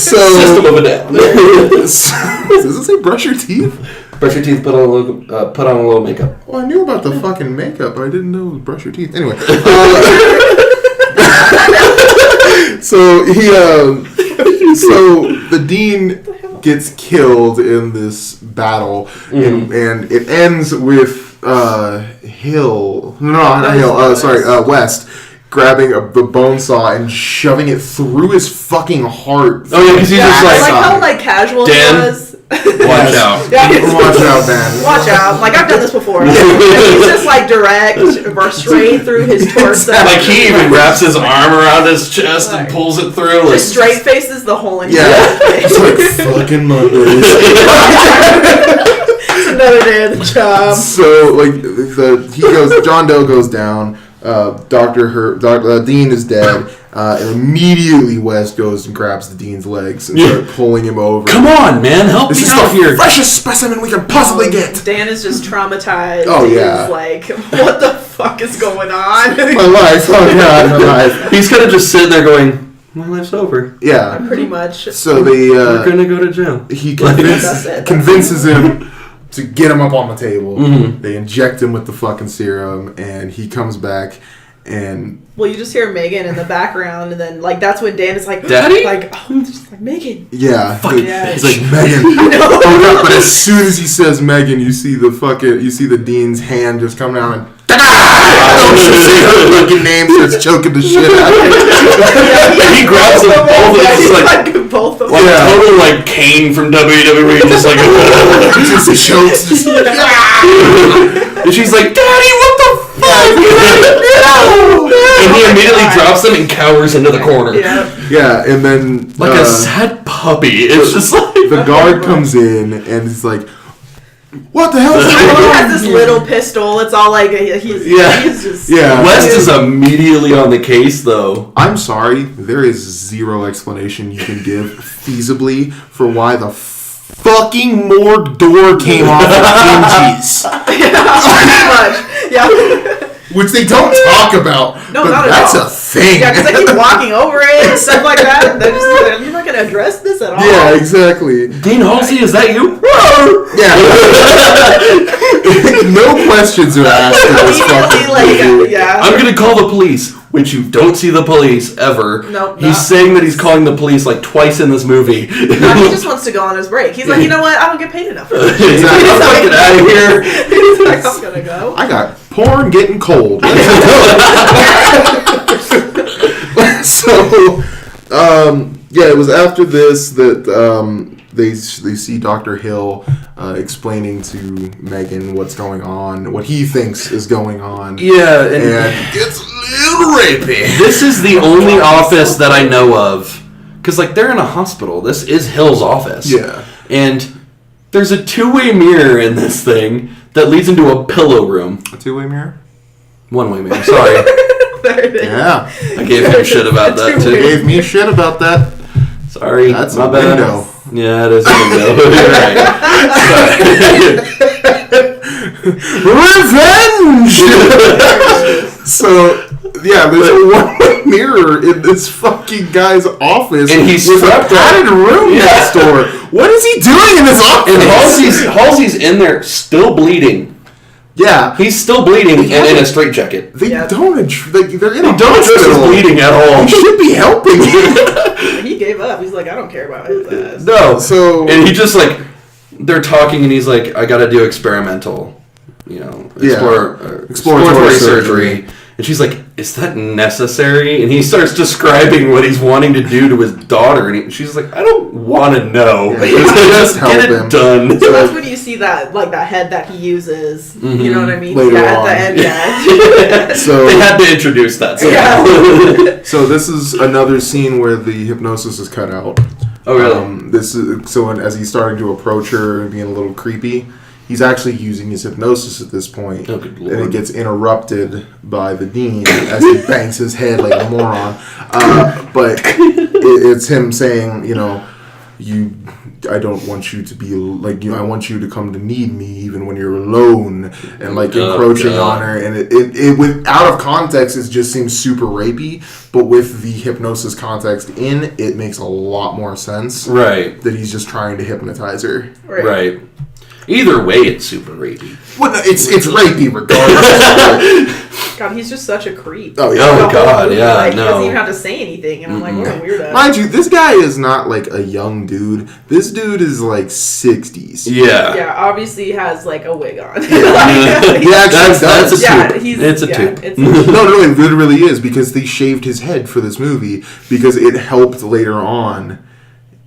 System of a Down. Does it say brush your teeth? Brush your teeth, put on a little makeup. Well, I knew about the fucking makeup, but I didn't know it was brush your teeth. Anyway, so so the dean gets killed in this battle, and it ends with Hill. No, not Hill. West. Grabbing the bone saw and shoving it through his fucking heart. Oh yeah, because he's I just like like, how like casual Dan? he was. watch out. Yeah, Watch out, man. Watch out! Like I've done this before. He's just like direct, or straight through his torso. Like he even wraps his arm around his chest and Like, pulls it through. Like, just straight faces the hole in his Yeah, face. it's like fucking Mondays. It's another day of the job. So like John Doe goes down. Dean is dead, and immediately West goes and grabs the Dean's legs and starts pulling him over. come on, man, help This me is out the here. freshest specimen we can possibly get. Dan is just traumatized. Oh, yeah. He's like, what the fuck is going on? My life, oh god, my life. He's kind of just sitting there going, my life's over. Yeah. Pretty much. So We're gonna go to jail. he That's it. convinces him to get him up on the table. Mhm. They inject him with the fucking serum, and he comes back. And Well, you just hear Megan in the background, and then like that's when Dan is like, Daddy? like, oh, just like Megan. yeah, Yeah. he's like Megan. Oh god! But as soon as he says Megan, you see the dean's hand just come down and her fucking name starts choking the shit out of it. And he grabs them both and it's like both of them. like Yeah. total like Kane from WWE, just like Just chokes. Just, and she's like, Daddy, what the fuck? And he immediately drops them and cowers into the corner. Yeah. yeah, and then Like a sad puppy. It's just like the guard comes in and he's like, "What the hell is He going on?" has this here?" little pistol. It's all like he's just Yeah. West is immediately on the case though. I'm sorry, there is zero explanation you can give feasibly for why the fucking morgue door came off of hinges. pretty much. Yeah. Which they don't talk about. No, but not at that's all. a thing. Yeah, because they keep walking over it and stuff like that. And they're just like, you're not going to address this at all. Yeah, exactly. Dean Halsey, is that you? Yeah. No questions are asked in this Immediately, fucking like, movie. yeah. I'm gonna call the police, which you don't see the police ever. Nope, He's not. saying that he's calling the police like twice in this movie. No, he just wants to go on his break. He's like, you know what? I don't get paid enough for this. He's like, I'm fucking out of here. He's like, I'm going to go. I got porn getting cold. So, yeah, it was after this that they see Dr. Hill explaining to Megan what's going on, what he thinks is going on. Yeah, And and it gets a little rapey. this is the only office that I know of. Because, like, they're in a hospital. This is Hill's office. Yeah. And there's a two-way mirror in this thing that leads into a pillow room. A two-way mirror? One-way mirror, sorry. There it is. Yeah. I gave him shit about that, You too. gave me shit about that. Sorry, That's my a bad. window. Yeah, it is a window. Revenge! So, yeah, there's a one-way mirror in this fucking guy's office. And he's with a strapped up. padded room Yeah. next door. What is he doing in this office? And Halsey's in there still bleeding. Yeah. He's still bleeding and in a straitjacket. They Yeah. don't. They're in a Don't address his hospital. bleeding at all. He should be helping. He gave up. He's like, I don't care about his ass. No. So And he just like, they're talking and he's like, I gotta do experimental, Yeah. exploratory surgery. surgery. And she's like, is that necessary? And he starts describing what he's wanting to do to his daughter. And she's like, I don't want to know. Just help get it him. done. So that's when you see that, like, that head that he uses. You know what I mean? Later At the on. end, yeah. So They had to introduce that. Yeah. So this is another scene where the hypnosis is cut out. Oh, really? This is as he's starting to approach her and being a little creepy, he's actually using his hypnosis at this point. Oh, good And it lord. gets interrupted by the dean as he bangs his head like a moron. But it's him saying, you know, I don't want you to be like, I want you to come to need me even when you're alone, and like encroaching on her, and it with out of context it just seems super rapey, but with the hypnosis context it makes a lot more sense. Right. That he's just trying to hypnotize her. Right. Either way, it's super rapey. Well, no, it's rapey regardless. God, he's just such a creep. Oh, yeah. Oh, The whole God, movie, yeah, like, no. He doesn't even have to say anything, and I'm like, what a weirdo. Mind you, this guy is not like a young dude. This dude is like 60s. Yeah. Yeah, obviously he has, like, a wig on. He actually That's does. a Yeah, tube. he's... It's a yeah, tube. It's No, it literally is, because they shaved his head for this movie because it helped later on.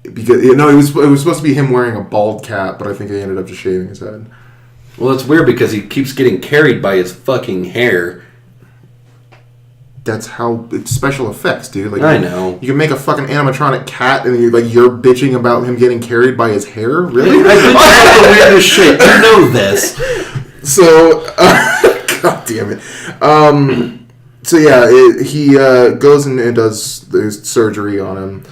Because it was supposed to be him wearing a bald cap, but I think they ended up just shaving his head. Well, it's weird because he keeps getting carried by his fucking hair. That's how it's special effects, dude. Like, I know. You can make a fucking animatronic cat, and you're bitching about him getting carried by his hair. Really? I think that's the weirdest shit. You know this. So, god damn it. So yeah, he goes and does the surgery on him,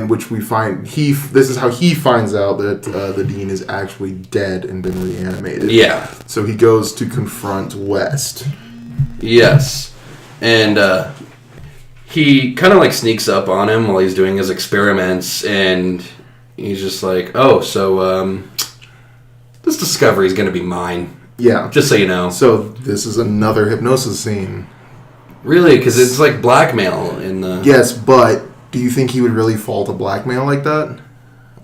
which we find this is how he finds out that the dean is actually dead and been reanimated. Yeah. So he goes to confront West. Yes. And he kind of like sneaks up on him while he's doing his experiments, and he's just like, oh, so this discovery is going to be mine. Yeah. Just so you know. So this is another hypnosis scene. Really? Because it's like blackmail in the... Yes, but do you think he would really fall to blackmail like that?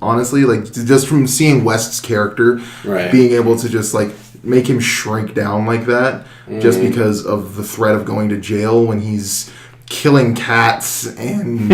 Honestly, like, just from seeing West's character, Right. being able to just, like, make him shrink down like that, just because of the threat of going to jail when he's killing cats and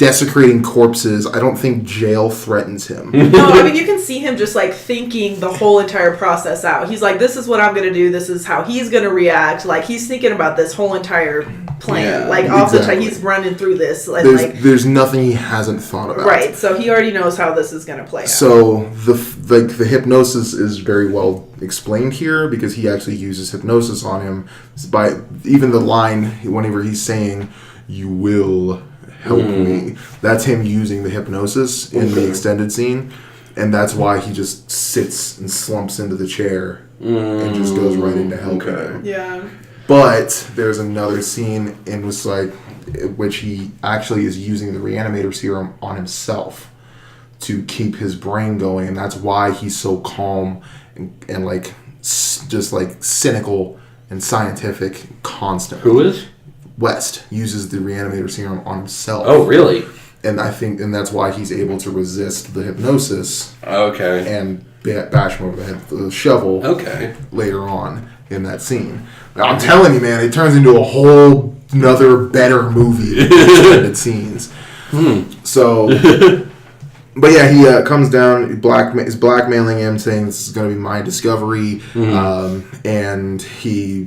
desecrating corpses. I don't think jail threatens him. No, I mean, you can see him just, like, thinking the whole entire process out. He's like, this is what I'm going to do. This is how he's going to react. Like, he's thinking about this whole entire plan. Yeah, like, off the time, exactly. he's running through this. And, There's nothing he hasn't thought about. right, so he already knows how this is going to play out. So the hypnosis is very well explained here because he actually uses hypnosis on him by even the line whenever he's saying "you will help me." That's him using the hypnosis in the extended scene, and that's why he just sits and slumps into the chair and just goes right into helping him. Yeah. But there's another scene in which he actually is using the Reanimator serum on himself to keep his brain going, and that's why he's so calm and like just like cynical and scientific constantly. Who is? West uses the Reanimator serum on himself. Oh, really? And I think that's why he's able to resist the hypnosis Okay. and bash him over the head with the shovel Okay. later on in that scene. I'm telling you, man, it turns into a whole another better movie with extended scenes. So, but yeah, he comes down, is blackmailing him, saying this is going to be my discovery, and he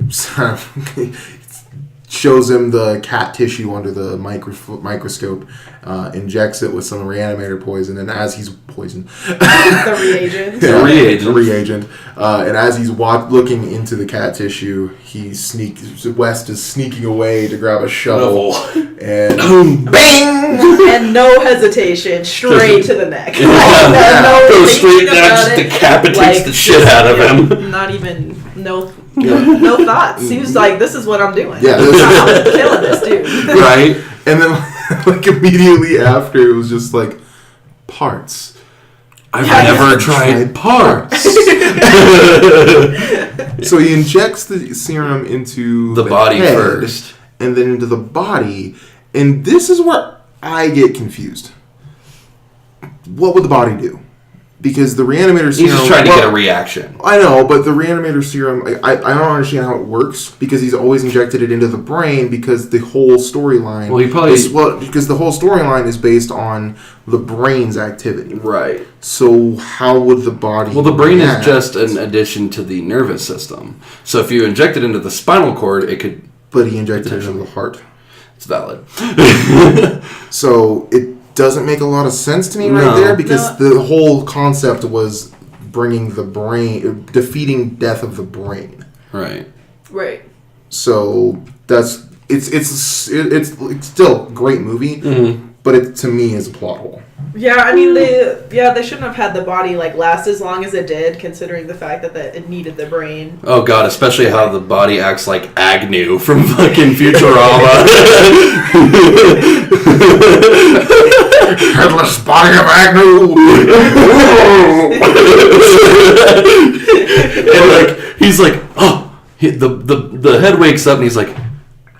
shows him the cat tissue under the microscope, injects it with some reanimator poison, and as he's The reagent. The reagent, and as he's looking into the cat tissue, West is sneaking away to grab a shovel, and bang! And no hesitation, straight to the neck. Goes straight down, just decapitates the shit out of him. Not even, no thoughts. He was like, this is what I'm doing. Yeah, I'm killing this dude. Right? And then, like, immediately after, it was just like, parts. I've never tried parts. So he injects the serum into The body head, first. and then into the body. And this is where I get confused. What would the body do? because the Reanimator serum... He's just trying to get a reaction. I know, but the Reanimator serum, I don't understand how it works, because he's always injected it into the brain, because the whole storyline... Well, he probably... because the whole storyline is based on the brain's activity. Right. So how would the body... Well, the brain is just an addition to the nervous system. So if you inject it into the spinal cord, it could... But he injected it into the heart. It's valid. So it doesn't make a lot of sense to me right there, because the whole concept was bringing the brain... defeating death of the brain. Right. Right. So that's... It's still a great movie, but it, to me, is a plot hole. Yeah, I mean, they shouldn't have had the body last as long as it did, considering the fact that it needed the brain. Oh god, especially how the body acts like Agnew from fucking Futurama. Headless body of Agnew. And he's like, oh, the head wakes up and he's like,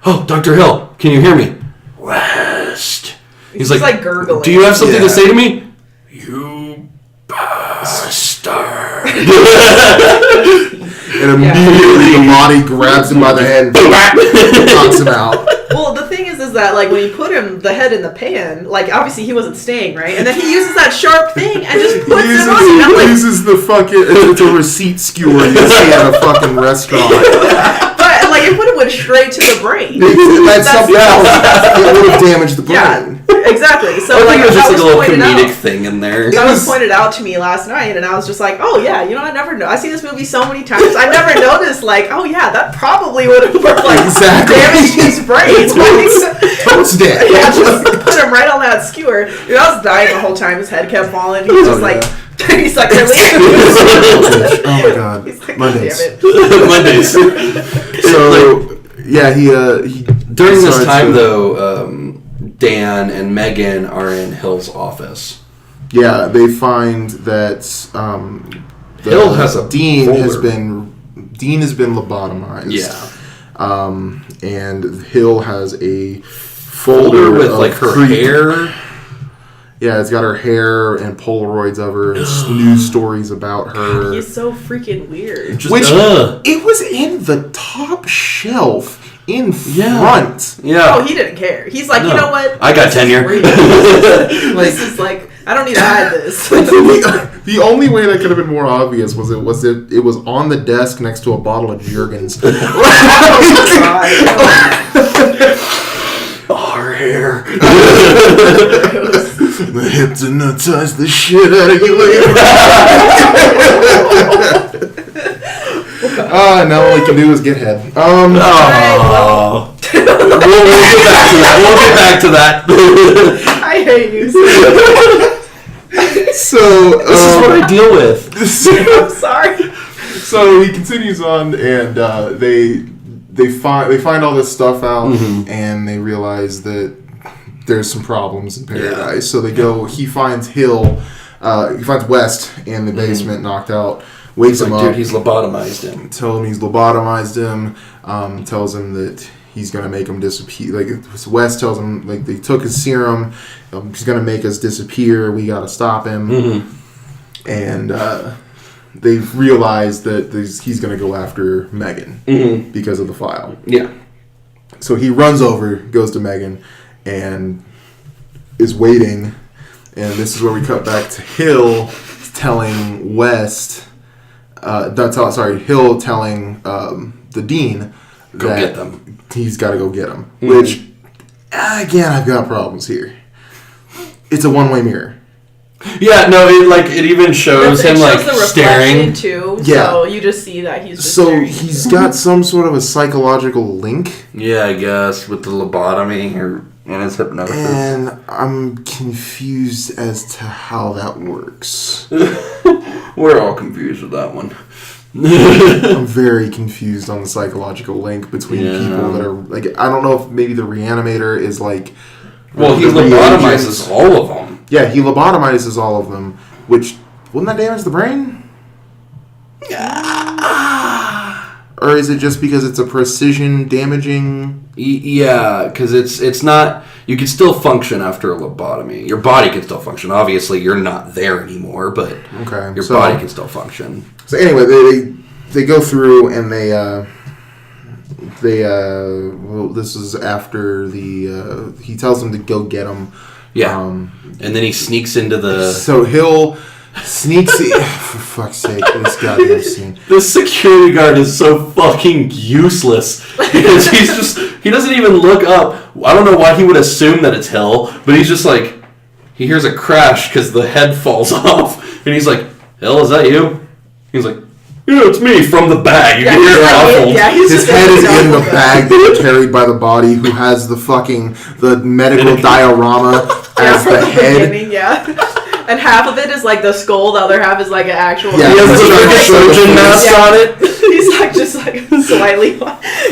oh, Dr. Hill, can you hear me? West. He's like gurgling. Do you have something to say to me? You bastard. And immediately the body grabs him by the head and knocks him out. Well, the thing is that when you put the head in the pan, obviously he wasn't staying, right? And then he uses that sharp thing and just puts it on. He uses the fucking... It's a receipt skewer you see at a fucking restaurant. But it would have went straight to the brain. That's something else. It would have damaged the brain. Yeah, exactly. So I think it was just a little comedic thing in there. That was pointed out to me last night, and I was just like, oh yeah, I never know. I've seen this movie so many times. I never noticed, oh yeah, that probably would have damaged his brain. Toad's dead. Yeah, just put him right on that skewer. I was dying the whole time. His head kept falling. He was just he's like, really? Oh my god. Like, Mondays. Mondays. So, yeah, he during this time, though, Dan and Megan are in Hill's office. Yeah, they find that Hill has a Dean folder. has been lobotomized. Yeah. And Hill has a folder with of her hair. Yeah, it's got her hair and Polaroids of her and news stories about her. He's so freaking weird. It was in the top shelf in front. Yeah. Oh, he didn't care. He's like, you know what? I got tenure. This is I don't need to hide this. The only way that could have been more obvious was it was on the desk next to a bottle of Jergens. Oh, God. Our hair. Hypnotize the shit out of you. Now all we can do is get head. We'll get back to that. I hate you. So this is what I deal with. I'm sorry. So he continues on, and they find all this stuff out, and they realize that there's some problems in paradise. Yeah. So they go. He finds West in the basement, knocked out. Wakes him up. Dude, he's lobotomized him. Tell him he's lobotomized him. Tells him that he's gonna make him disappear. West tells him they took his serum. He's gonna make us disappear. We gotta stop him. And they've realized that he's gonna go after Megan because of the file. Yeah. So he runs over, goes to Megan, and is waiting. And this is where we cut back to Hill telling West. Hill telling the dean go that get them. He's got to go get them. Which, again, I've got problems here. It's a one-way mirror. Yeah, no, it even shows him the staring. Too, yeah. So you just see that he's just so staring. He's got some sort of a psychological link. Yeah, I guess with the lobotomy and his hypnosis. And I'm confused as to how that works. We're all confused with that one. I'm very confused on the psychological link between people that are I don't know if maybe the Reanimator is well, he lobotomizes all of them. Yeah, he lobotomizes all of them, which wouldn't that damage the brain? Or is it just because it's a precision damaging? Yeah, because it's not... You can still function after a lobotomy. Your body can still function. Obviously, you're not there anymore, but your body can still function. So anyway, they go through and well, this is after he tells them to go get him. Yeah. And then he sneaks into the... So Hill sneaks in. For fuck's sake, this goddamn scene. The security guard is so fucking useless because he doesn't even look up. I don't know why he would assume that it's Hill, but he's just like, he hears a crash because the head falls off, and he's like, Hill, is that you? He's like, yeah, it's me, from the bag. You can hear it muffled. Yeah, his head is in the bag that's carried by the body, who has the medical diorama as from the head. beginning, and half of it is like the skull, the other half is like an actual... Yeah, he has the surgeon mask on it. He's like just like slightly...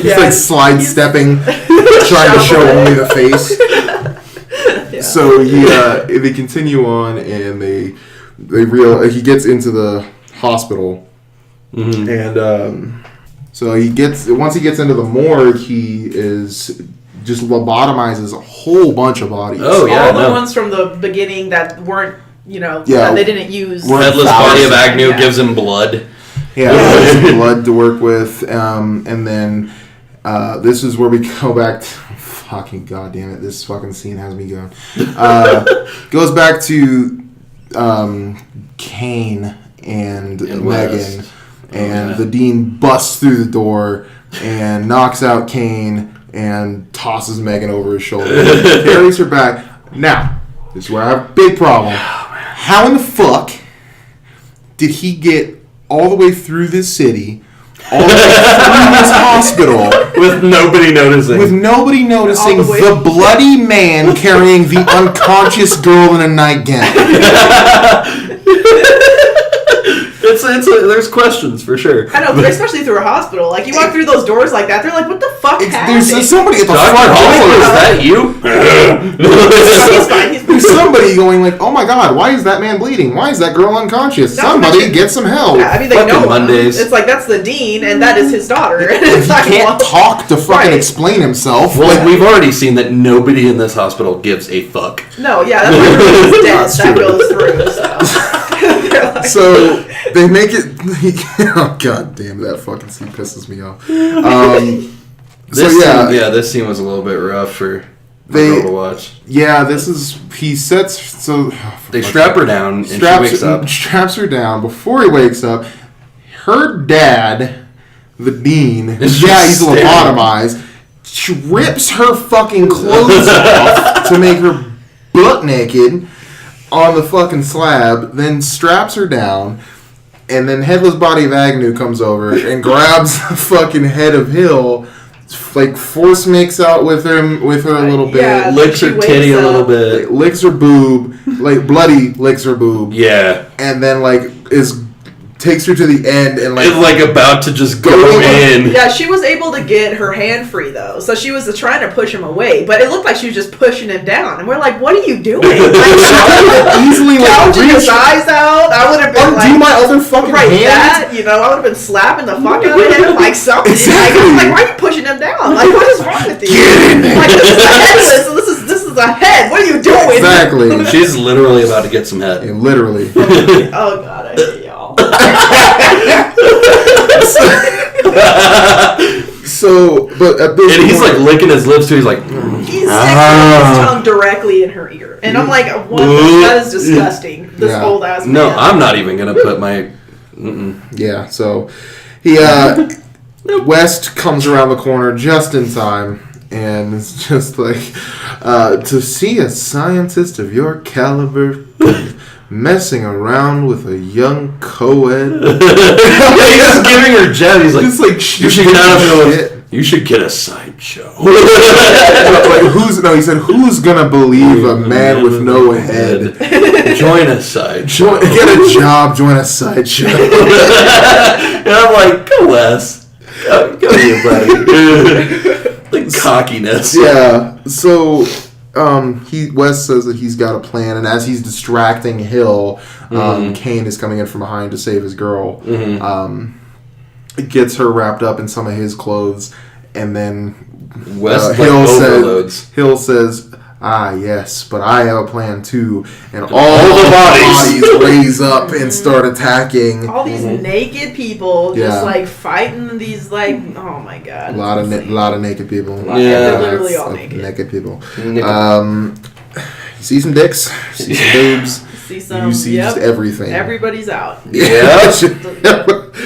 He's like slide stepping, trying to show only the face. So they continue on, and he gets into the hospital. Mm-hmm. And so once he gets into the morgue, he is just lobotomizes a whole bunch of bodies. Oh yeah, all the ones from the beginning that weren't, that they didn't use. Headless body of Agnew gives him blood. Yeah, gives him blood to work with, and then this is where we go back to fucking goddamn it. This fucking scene has me going. Goes back to Kane and Megan. And the dean busts through the door and knocks out Kane and tosses Megan over his shoulder. Carries her back. Now, this is where I have a big problem. How in the fuck did he get all the way through this city, all the way through this hospital, with nobody noticing? The bloody man carrying the unconscious girl in a nightgown. There's questions for sure. I know, but especially through a hospital. Like, you walk through those doors like that, they're like, what the fuck happened? There's somebody at the Dr. front Hall, door. is that you? He's fine. There's somebody going like, oh my god, why is that man bleeding? Why is that girl unconscious? Somebody get some help. Yeah, I mean, they fucking know Mondays. It's like, that's the dean, and that is his daughter. And He it's like, can't talk to fucking explain himself. Well, we've already seen that nobody in this hospital gives a fuck. No, yeah, that's why he's dead. That goes through, So they make it. Oh god damn, that fucking scene pisses me off. This scene was a little bit rough for girl to watch. Yeah, this is They strap her down and she wakes up. Straps her down before he wakes up. Her dad, the dean, he's lobotomized. Rips her fucking clothes off to make her butt naked on the fucking slab, then straps her down, and then Headless Body of Agnew comes over and grabs the fucking head of Hill, like force makes out with her a little bit, licks her titty a little bit, licks her boob, like bloody licks her boob, and then takes her to the end and it's like about to just go in. Yeah, she was able to get her hand free though, so she was trying to push him away, but it looked like she was just pushing him down, and we're like, "What are you doing?" Easily gouging his eyes out. I would have been undo my other fucking hand. I would have been slapping the fuck out of him like something. Exactly. Like, why are you pushing him down? Like, what is wrong with you? Get in there. Like, this is a headless. So this is a head. What are you doing? Exactly. She's literally about to get some head. Yeah, literally. Oh god, I hate y'all. But at this and he's point, like licking his lips too. He's like, he's sticking his tongue directly in her ear, and I'm like, what? That is disgusting. This old ass man. No, I'm not even gonna put my. Yeah. So he West comes around the corner just in time. And it's just like, to see a scientist of your caliber messing around with a young co-ed. He's just giving her jab. He's like, just like you should get a sideshow. He said, who's gonna believe a man with no head? Join a sideshow. Get a job, join a sideshow. And I'm like, go Wes. Go you, buddy. The cockiness. Yeah. So Wes says that he's got a plan, and as he's distracting Hill, Kane is coming in from behind to save his girl. gets her wrapped up in some of his clothes, and then West Hill says, "Ah, yes, but I have a plan too." And all the bodies raise up and start attacking. All these naked people just like fighting these oh my god. A lot of naked people. They're literally all naked. Naked people. You see some dicks, see some boobs. You see just everything. Everybody's out. Yeah.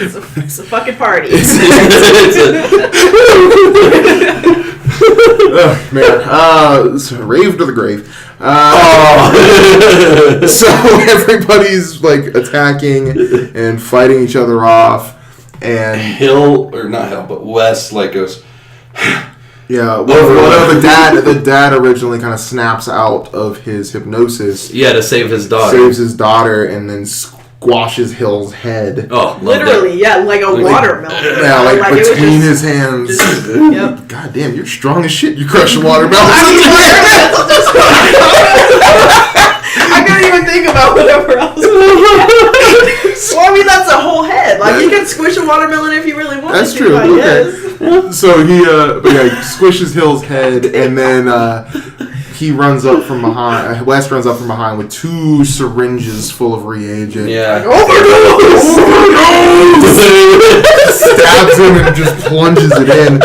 It's a fucking party. Oh, man. So rave to the grave. So everybody's like attacking and fighting each other off, and Wes like goes. Yeah, well, the dad originally kind of snaps out of his hypnosis. Yeah, to save his daughter. Saves his daughter and then squashes Hill's head. Oh, literally, like a watermelon. Yeah, like between his hands. Yep. God damn, you're strong as shit. You crush a watermelon. I couldn't even think about whatever else. Well, I mean, that's a whole head. Like, you can squish a watermelon if you really want to. That's true. Okay. So he squishes Hill's head, and then he runs up from behind. Wes runs up from behind with 2 syringes full of reagent. Yeah. Overdose! Stabs him and just plunges it in.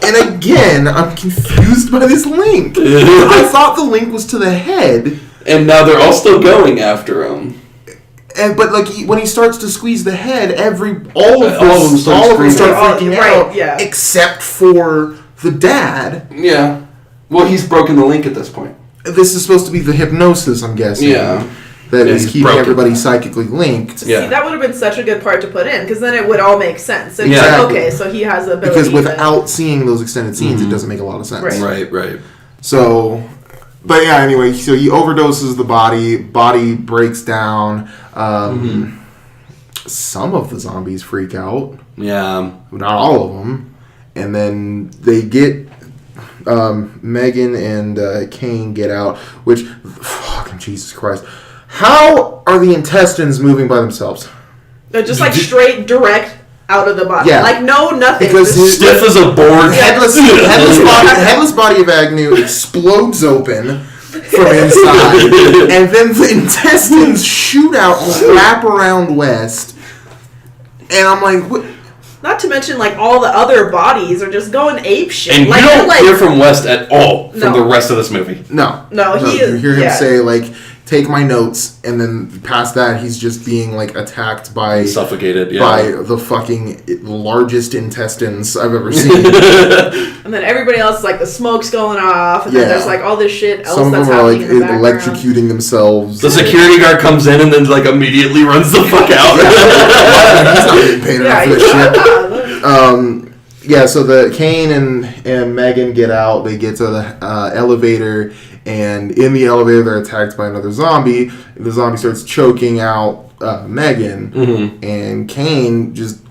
And again, I'm confused by this link. I thought the link was to the head. And now they're all still going after him. But when he starts to squeeze the head, all of them start freaking out, except for the dad. Yeah. Well, he's broken the link at this point. This is supposed to be the hypnosis, I'm guessing. Yeah. That is keeping everybody psychically linked. See, that would have been such a good part to put in, because then it would all make sense. It's okay, so he has the ability. Because without seeing those extended scenes, it doesn't make a lot of sense. Right. So, but yeah, anyway, so he overdoses the body breaks down. Some of the zombies freak out. Yeah. Not all of them. And then they get Megan and Kane get out, which, fucking Jesus Christ. How are the intestines moving by themselves? They're just straight, direct out of the body. Yeah. Nothing. Because stiff as a board. Headless body of Agnew explodes open from inside, and then the intestines shoot out and wrap around West. And I'm like, what? Not to mention, all the other bodies are just going ape shit. And you don't hear from West at all from the rest of this movie. No, he is. You hear him say, take my notes, and then past that, he's just being, attacked by... Suffocated, by the fucking largest intestines I've ever seen. And then everybody else, the smoke's going off, and then there's, all this shit else Some that's of them are, happening in the background. electrocuting themselves. The security guard comes in and then, immediately runs the fuck out. He's not getting paid enough for this shit. So the Kane and Megan get out. They get to the elevator, and in the elevator they're attacked by another zombie. The zombie starts choking out Megan, and Kane just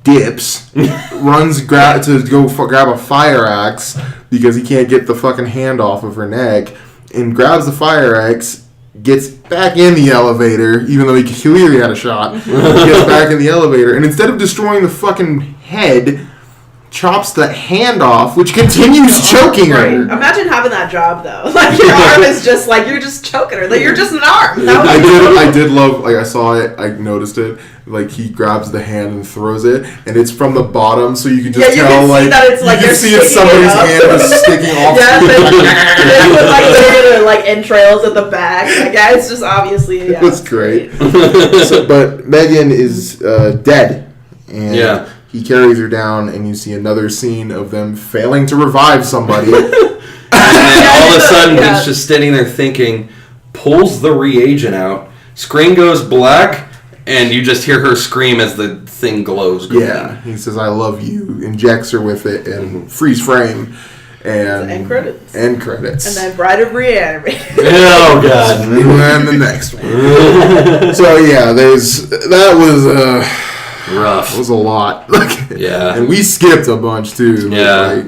dips, runs to go grab a fire axe because he can't get the fucking hand off of her neck, and grabs the fire axe. Gets back in the elevator, even though he clearly had a shot. Gets back in the elevator, and instead of destroying the fucking head, chops the hand off, which continues choking her. Imagine having that job, though. Your arm is just you're just choking her. You're just an arm. I did love, I saw it, I noticed it. He grabs the hand and throws it, and it's from the bottom, so you can just tell, you can see that it's you can see it's somebody's hand is sticking off. They put their entrails at the back. It's just obviously. It was great. But Megan is dead, and he carries her down, and you see another scene of them failing to revive somebody. And then all of a sudden, he's just standing there thinking, pulls the reagent out, screen goes black, and you just hear her scream as the thing glows green. Yeah, he says, "I love you," injects her with it, and freeze frame. And credits. And credits. And then Bride of Reanimator. Oh, God. And the next one. So, yeah, that was... rough. It was a lot. Yeah. And we skipped a bunch, too. Yeah.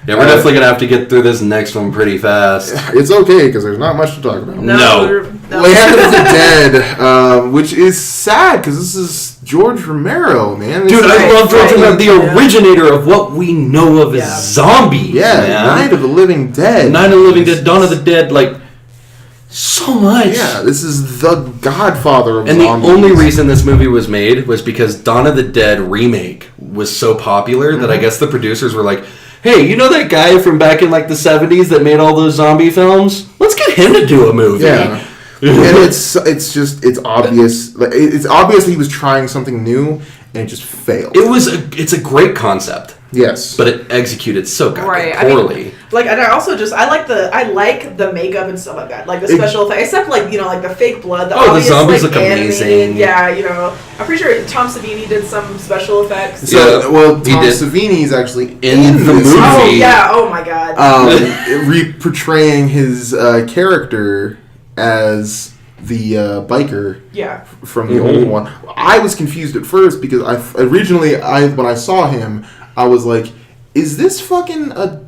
Yeah, we're definitely going to have to get through this next one pretty fast. It's okay, because there's not much to talk about. No. Land of the Dead, which is sad because this is George Romero, man. Dude, I love George Romero, the Yeah. originator of what we know of as zombies. Yeah, man. Night of the Living Dead. Night of the Living Dead, Dawn of the Dead, like, so much. Yeah, this is the godfather of And zombies. the only reason this movie was made was because Dawn of the Dead remake was so popular that I guess the producers were like, hey, you know that guy from back in like the 70s that made all those zombie films? Let's get him to do a movie. Yeah. And it's obvious. Like, it's obvious he was trying something new, and it just failed. It's a great concept, Yes. but it executed so goddamn Right, poorly. Like, and I like the makeup and stuff like that, like the special effects, except like like the fake blood. The Oh, the obvious, zombies like, look animated, amazing. Yeah, I'm pretty sure Tom Savini did some special effects. So, Yeah, well, he Tom did. Savini's actually In the this movie. Oh yeah! Oh my god! portraying his character as the biker yeah. from the old one. I was confused at first because when I saw him, I was like, "Is this fucking a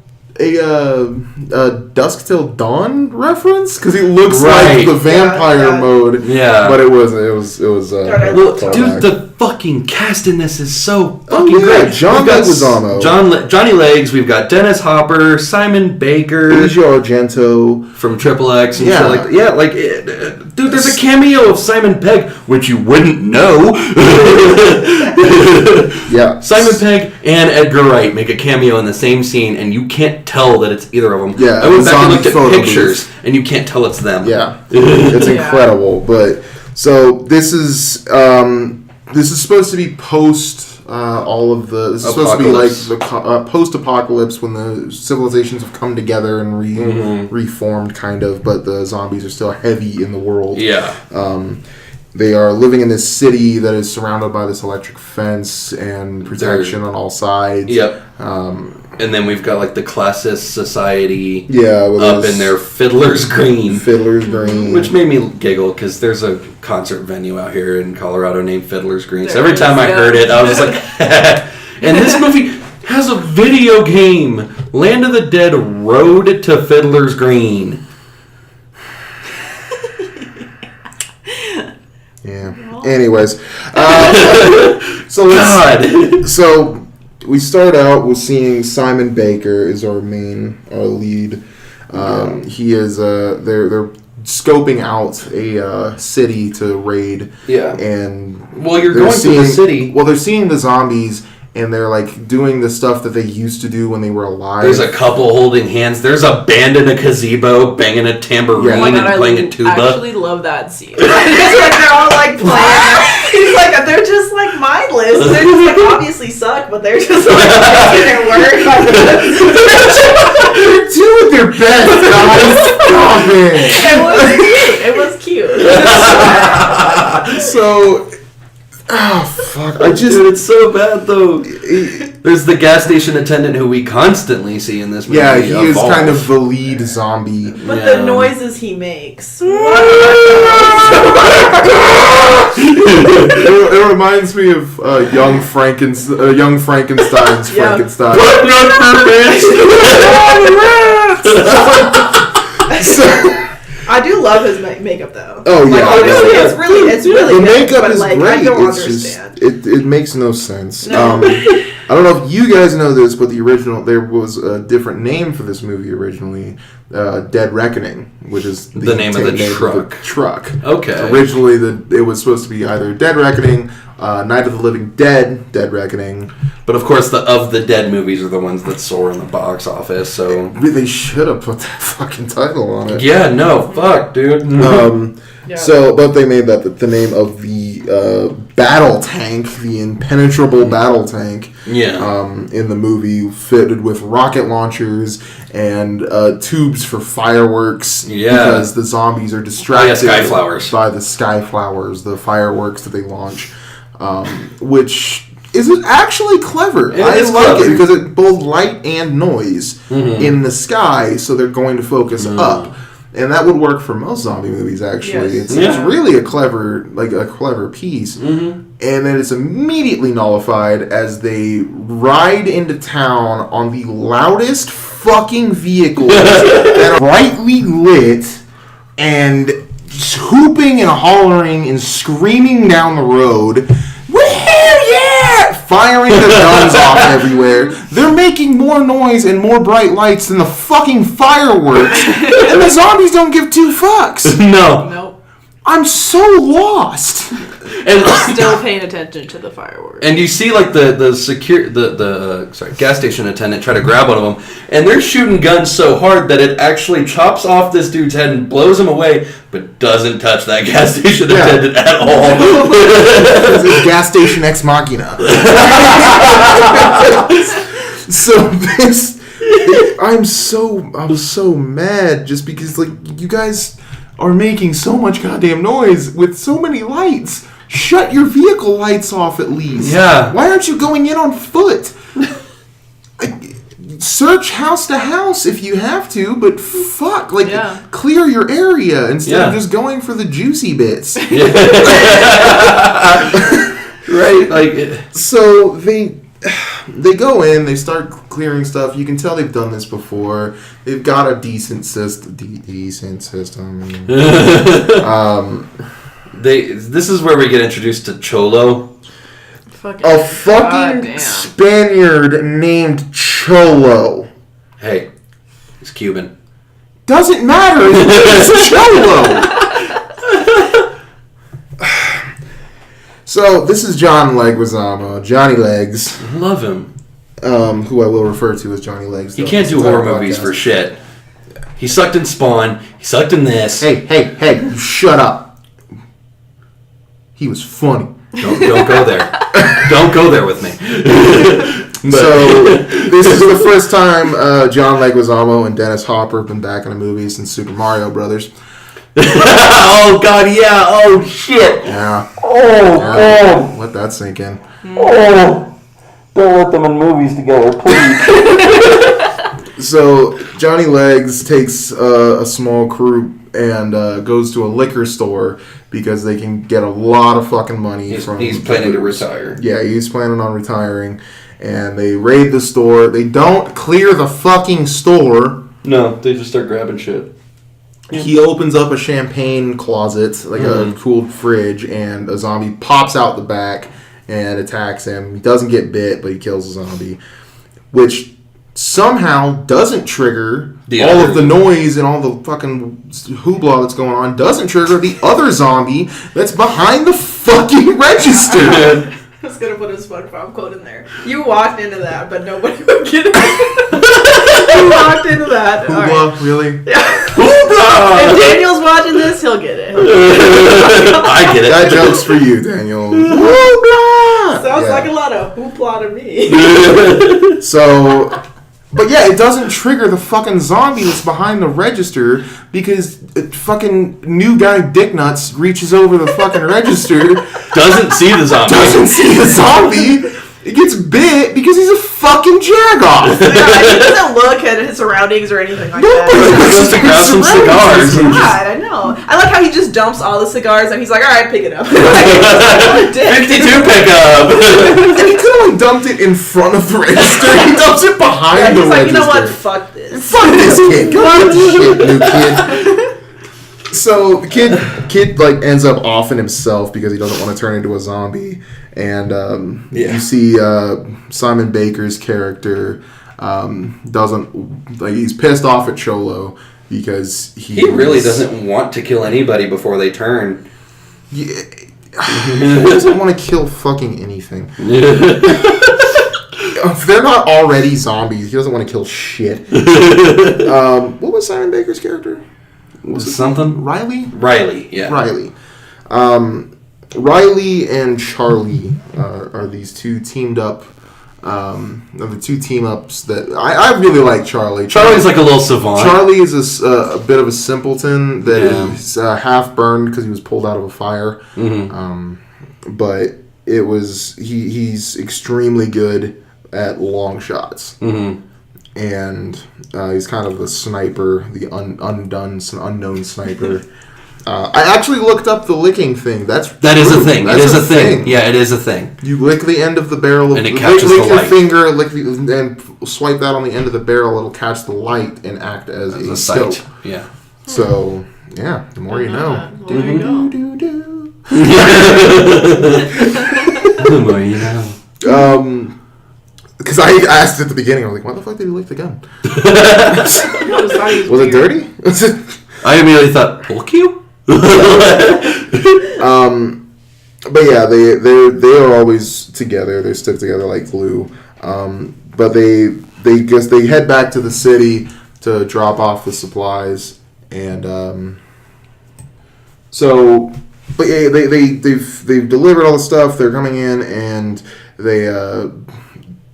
Dusk Till Dawn reference?" Because he looks Right. like the vampire Yeah. mode. Yeah. but it wasn't. It was. I Well, love dude, the fucking cast in this is so Oh, fucking yeah, great. John We've got Leguizamo. Johnny Legs. We've got Dennis Hopper, Simon Baker Asia Argento. from Triple X and Yeah. shit like that. Yeah, like, dude, there's a cameo of Simon Pegg, which you wouldn't know. Yeah, Simon Pegg and Edgar Wright make a cameo in the same scene, and you can't tell that it's either of them. Yeah, I went back and zombie looked at photo pictures, and you can't tell it's them. Yeah, it's Yeah. incredible. But so this is supposed to be post all of the. This is supposed to be like the post-apocalypse when the civilizations have come together and reformed, kind of. But the zombies are still heavy in the world. Yeah. They are living in this city that is surrounded by this electric fence and protection on all sides. Yep. And then we've got like the classist society Yeah, with up those in their Fiddler's Green. Fiddler's Green. Which made me giggle because there's a concert venue out here in Colorado named Fiddler's Green. So There every is, time I yeah. heard it, I was just like, and this movie has a video game, Land of the Dead Road to Fiddler's Green. Yeah. Anyways, so God. So we start out with seeing Simon Baker is our lead. He is they're scoping out a city to raid. Yeah. And Well, you're they're going to the city. Well, they're seeing the zombies. And they're like doing the stuff that they used to do when they were alive. There's a couple holding hands. There's a band in a gazebo banging a tambourine Yeah. Oh my God, and playing a I tuba. actually love that scene. It's like they're all like playing. He's like they're just like mindless. They're just like obviously suck, but they're just like making it work. They're doing their best, guys. Stop it. It was cute. So, oh fuck! Dude, it's so bad though. There's the gas station attendant who we constantly see in this movie. Yeah, he is evolve. kind of the lead zombie. But Yeah. the noises he makes. It reminds me of young Frankenstein's Yeah. Frankenstein. I do love his makeup though. Oh, yeah. Like, honestly, Yeah. it's really The good, makeup but is like great. I don't It's understand. just it makes no sense. No. I don't know if you guys know this, but there was a different name for this movie originally, Dead Reckoning, which is The name of the truck. truck. Okay. Originally, it was supposed to be either Dead Reckoning, Night of the Living Dead, Dead Reckoning. But of course, the Of the Dead movies are the ones that soar in the box office. So They should have put that fucking title on it. yeah, no, fuck, dude. Yeah. So, but they made that the name of the battle tank, the impenetrable battle tank. Yeah. In the movie, fitted with rocket launchers and tubes for fireworks. Yeah. Because the zombies are distracted Skyflowers. by the skyflowers, the fireworks that they launch, which is actually clever. I is like clever. it because it both light and noise in the sky, so they're going to focus up. And that would work for most zombie movies, actually. Yes. It's Yeah. really a clever piece. And then it's immediately nullified as they ride into town on the loudest fucking vehicles that are brightly lit and hooping and hollering and screaming down the road. Hell yeah! Firing their guns off everywhere. They're making more noise and more bright lights than the fucking fireworks. And the zombies don't give two fucks. No. Nope. I'm so lost. And Still paying attention to the fireworks. And you see like the gas station attendant try to grab one of them, and they're shooting guns so hard that it actually chops off this dude's head and blows him away, but doesn't touch that gas station attendant at all. It's gas station ex machina. So this, I'm so mad just because like you guys are making so much goddamn noise with so many lights. Shut your vehicle lights off at least. Yeah. Why aren't you going in on foot? Search house to house if you have to, but fuck, like clear your area instead of just going for the juicy bits. Right, like so they go in, they start clearing stuff. You can tell they've done this before. They've got a decent system. This is where we get introduced to Cholo. A fucking Spaniard named Cholo. Hey, he's Cuban. Doesn't matter. It's Cholo. So this is John Leguizamo, Johnny Legs. Love him. Who I will refer to as Johnny Legs. He can't do horror movies for shit. He sucked in Spawn. He sucked in this. Hey! Shut up. He was funny. Don't go there. Don't go there with me. So this is the first time John Leguizamo and Dennis Hopper have been back in a movie since Super Mario Brothers. Oh god, yeah. Oh shit. Yeah. Oh. Let that sink in. Oh. Don't let them in movies together, please. So Johnny Legs takes a small crew and goes to a liquor store because they can get a lot of fucking money from. He's planning to retire. Yeah, he's planning on retiring, and they raid the store. They don't clear the fucking store. No, they just start grabbing shit. He opens up a champagne closet, like a cooled fridge, and a zombie pops out the back and attacks him. He doesn't get bit, but he kills a zombie, which somehow doesn't trigger all of the noise and all the fucking hoopla that's going on. Doesn't trigger the other zombie that's behind the fucking register. I was gonna put a SpongeBob quote in there. You walked into that, but nobody would get it. You walked into that. Hoopla, right. really? Yeah. Hoopla! If Daniel's watching this, he'll get it. I get it. That joke's for you, Daniel. Hoopla! Sounds like a lot of hoopla to me. So, but yeah, it doesn't trigger the fucking zombie that's behind the register because fucking new guy Dick Nuts reaches over the fucking register. Doesn't see the zombie. Doesn't see the zombie. It gets bit because he's a fucking jagoff. Yeah, he doesn't look at his surroundings or anything like that. Just to grab some cigars. God, I know. I like how he just dumps all the cigars and he's like, all right, pick it up. 52 pickup. And he could have like dumped it in front of the register. He dumps it behind the he's like, register. you know what? Fuck this. Fuck this kid. Go get the shit, new kid. So the kid like ends up offing himself because he doesn't want to turn into a zombie, and you see Simon Baker's character doesn't like he's pissed off at Cholo because he really doesn't want to kill anybody before they turn. Yeah, he doesn't want to kill fucking anything. If they're not already zombies, he doesn't want to kill shit. What was Simon Baker's character? Something? Riley, yeah. Riley. Riley and Charlie are these two teamed up. Are the two team ups that I really like. Charlie. Charlie's like a little savant. Charlie is a bit of a simpleton that is half burned because he was pulled out of a fire. Mm-hmm. But it was he's extremely good at long shots. Mm-hmm. And he's kind of the sniper, the unknown sniper. I actually looked up the licking thing. That is a thing. It is a thing. Yeah, it is a thing. You lick the end of the barrel, and it catches the light. Lick your finger, and swipe that on the end of the barrel. It'll catch the light and act as a sight. scope. Yeah. So Yeah, the more you know. There you go. The more you know. Because I asked at the beginning, I was like, why the fuck did he lick the gun? Was it dirty? I immediately thought, poke you? But yeah, they are always together. They're stuck together like glue. But they head back to the city to drop off the supplies, and but yeah, they've delivered all the stuff. They're coming in, and they're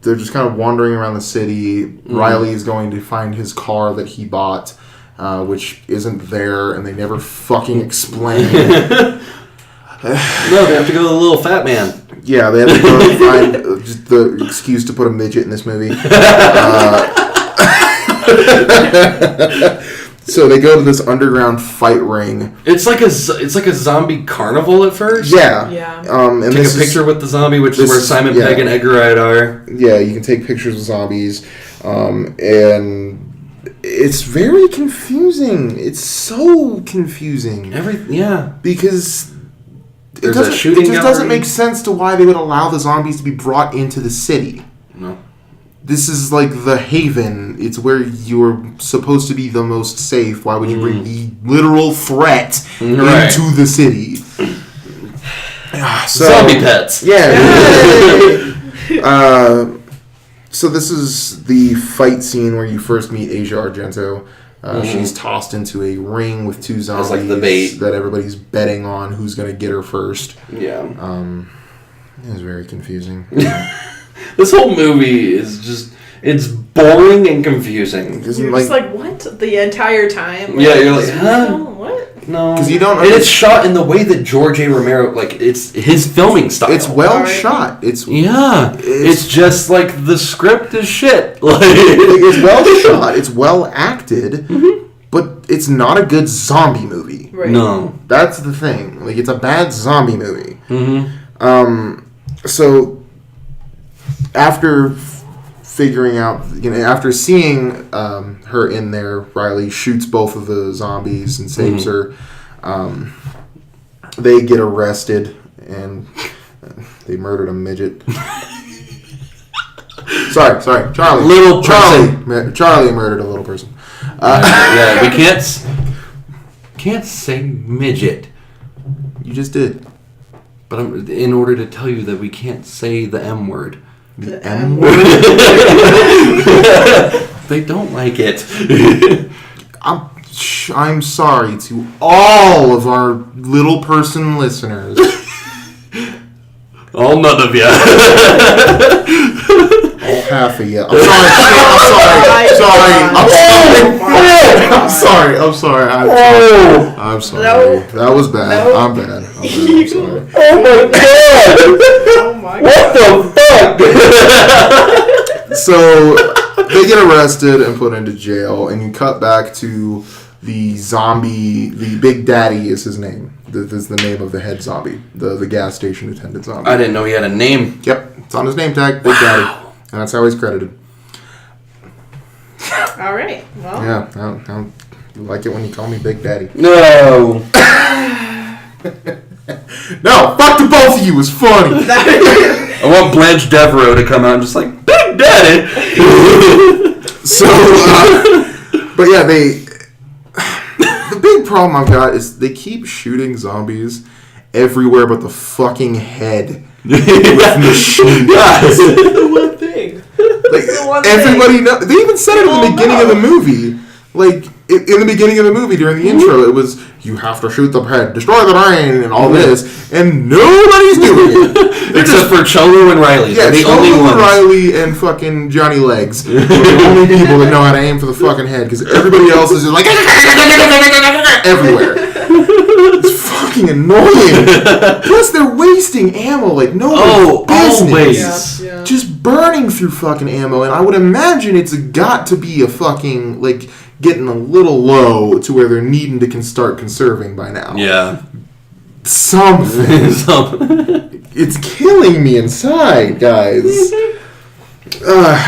just kind of wandering around the city. Riley is going to find his car that he bought, which isn't there, and they never fucking explain. No, they have to go to the little fat man. Yeah, they have to go and find just the excuse to put a midget in this movie. So they go to this underground fight ring. It's like a zombie carnival at first. Yeah. Yeah. And Take a picture with the zombie, which is where Simon Pegg and Edgar Wright are. Yeah, you can take pictures of zombies, and it's very confusing. It's so confusing. Because it doesn't make sense to why they would allow the zombies to be brought into the city. No. This is like the haven. It's where you're supposed to be the most safe. Why would you bring the literal threat into the city? Zombie pets. Yeah. So this is the fight scene where you first meet Asia Argento. She's tossed into a ring with two zombies like the bait that everybody's betting on who's going to get her first. Yeah. It was very confusing. This whole movie is just, it's boring and confusing. You're just like, what? The entire time? Yeah, you're like, huh? What? No. Because you don't And it's shot in the way that George A. Romero, like, it's his filming style. It's well shot. It's just like the script is shit. Like, it's well shot. It's well acted. But it's not a good zombie movie. Right. No. That's the thing. Like, it's a bad zombie movie. So after figuring out, after seeing her in there, Riley shoots both of the zombies and saves her. They get arrested, and they murdered a midget. sorry, Charlie. Little person. Charlie murdered a little person. Yeah, we can't say midget. You just did. But in order to tell you that we can't say the M word. The M word? They don't like it. I'm sorry to all of our little person listeners. All none of you. All half of you. I'm sorry. I'm sorry. That was bad. No. I'm bad. I'm sorry. Oh my god! Oh my god. What the fuck? So they get arrested and put into jail, and you cut back to the zombie. The Big Daddy is his name. This is the name of the head zombie, the gas station attendant zombie. I didn't know he had a name. Yep, it's on his name tag, Big Daddy, and that's how he's credited. All right. Well. Yeah, I like it when you call me Big Daddy. No. No, fuck the both of you. It's funny. I want Blanche Devereaux to come out and just like, Big Daddy. So, but yeah, the big problem I've got is they keep shooting zombies everywhere but the fucking head with machine guns. The one thing. Like, everybody knows. They even said it at the beginning of the movie. Like, in the beginning of the movie, during the intro, it was, you have to shoot the head, destroy the brain, and all this, and nobody's doing it. Except for Cholu and Riley. Yeah, the only ones. Riley and fucking Johnny Legs are the only people that know how to aim for the fucking head, because everybody else is just like, everywhere. It's fucking annoying. Plus, they're wasting ammo like no business. Always. Yeah. Just burning through fucking ammo, and I would imagine it's got to be a fucking, like, getting a little low to where they're needing to start conserving by now. Yeah. Something. It's killing me inside, guys.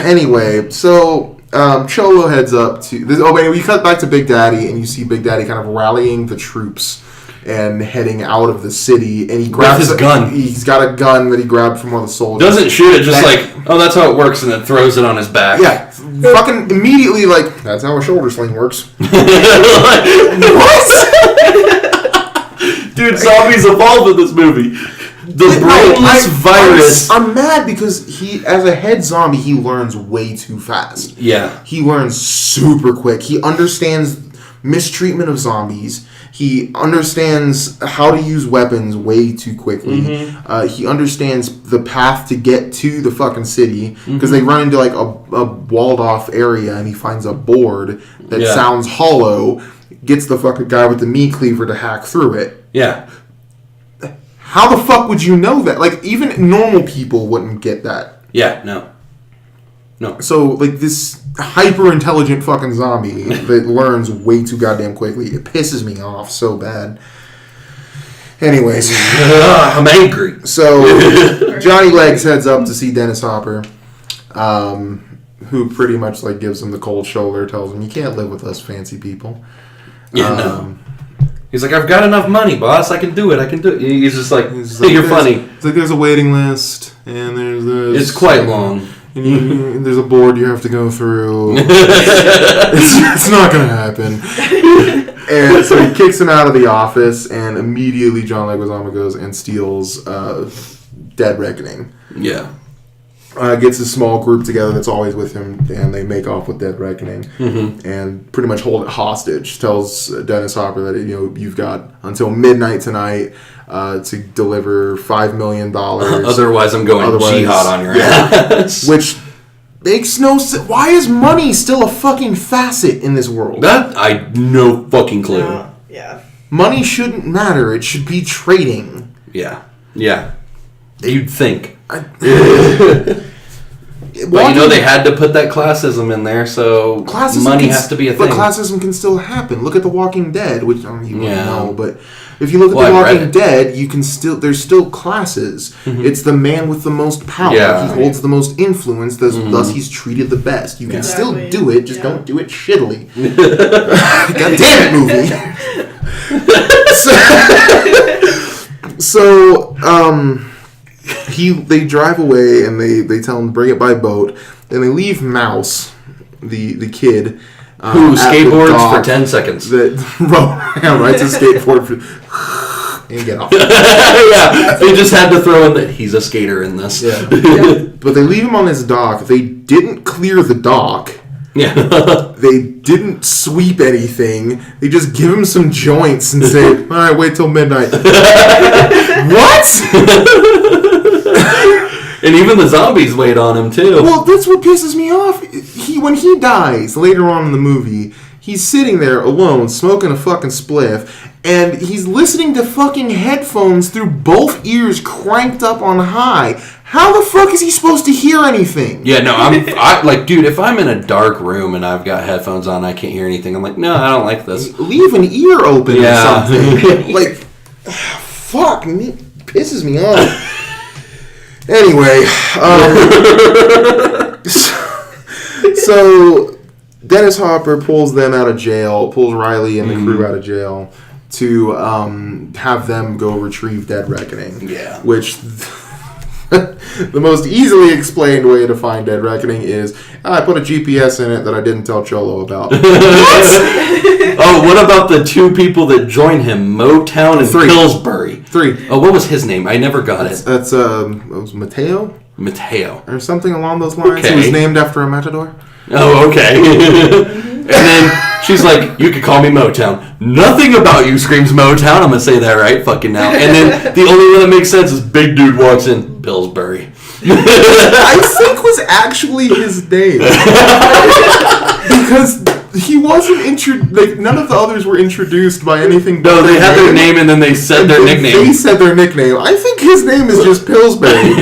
Anyway, so Cholo heads up to this. Oh wait, we cut back to Big Daddy, and you see Big Daddy kind of rallying the troops and heading out of the city. And he grabs his gun. He's got a gun that he grabbed from one of the soldiers. Doesn't shoot it, just that's how it works, and then throws it on his back. Yeah, fucking immediately that's how a shoulder sling works. What? Dude, zombies evolve in this movie. The brainless virus. I'm mad because he, as a head zombie, he learns way too fast. Yeah. He learns super quick. He understands mistreatment of zombies. He understands how to use weapons way too quickly. Mm-hmm. He understands the path to get to the fucking city because they run into like a walled off area, and he finds a board that sounds hollow. Gets the fucking guy with the meat cleaver to hack through it. Yeah. How the fuck would you know that? Like, even normal people wouldn't get that. Yeah, no. So, like, this hyper-intelligent fucking zombie that learns way too goddamn quickly, it pisses me off so bad. Anyways. I'm angry. So, Johnny Legs heads up to see Dennis Hopper, who pretty much, like, gives him the cold shoulder, tells him, you can't live with us fancy people. Yeah, no. He's like, I've got enough money, boss. I can do it. He's just like, hey, you're funny. It's like there's a waiting list, and there's this. It's quite long. And there's a board you have to go through. it's not going to happen. And so he kicks him out of the office, and immediately John Leguizamo goes and steals Dead Reckoning. Yeah. Gets a small group together that's always with him, and they make off with Dead Reckoning, and pretty much hold it hostage. Tells Dennis Hopper that you've got until midnight tonight to deliver $5 million. Otherwise, I'm going jihad on your ass. Which makes no sense. Why is money still a fucking facet in this world? That I no fucking clue. Yeah. Money shouldn't matter. It should be trading. Yeah. You'd think. But they had to put that classism in there, so money has to be a thing. But classism can still happen. Look at The Walking Dead, which I don't even know, but if you look at The Walking Dead, you can there's still classes. Mm-hmm. It's the man with the most power. Yeah. He holds the most influence, thus he's treated the best. You can still do it, just don't do it shittily. God damn it, movie. They drive away, and they tell him to bring it by boat. Then they leave Mouse, the kid, who skateboards for 10 seconds. Rides a skateboard and get off. Yeah, they just had to throw in that he's a skater in this. Yeah. But they leave him on his dock. They didn't clear the dock. Yeah. They didn't sweep anything. They just give him some joints and say, all right, wait till midnight. What? And even the zombies wait on him, too. Well, that's what pisses me off. When he dies later on in the movie, he's sitting there alone, smoking a fucking spliff, and he's listening to fucking headphones through both ears cranked up on high. How the fuck is he supposed to hear anything? Yeah, no, dude, if I'm in a dark room and I've got headphones on and I can't hear anything, I'm like, no, I don't like this. Leave an ear open or something. Fuck, it pisses me off. Anyway, so Dennis Hopper pulls them out of jail, pulls Riley and the crew out of jail to have them go retrieve Dead Reckoning. Yeah. Which the most easily explained way to find Dead Reckoning is I put a GPS in it that I didn't tell Cholo about. Oh, what about the two people that joined him? Motown and Pillsbury. 3. Oh, what was his name? I never got it. That's it was Mateo? Mateo. Or something along those lines. Okay. He was named after a matador. Oh, okay. And then she's like, you could call me Motown. Nothing about you screams Motown. I'm going to say that right fucking now. And then the only one that makes sense is big dude walks in, Pillsbury. I think was actually his name. Because he wasn't none of the others were introduced by anything. No, they had their name and then they said their nickname. They said their nickname. I think his name is just Pillsbury.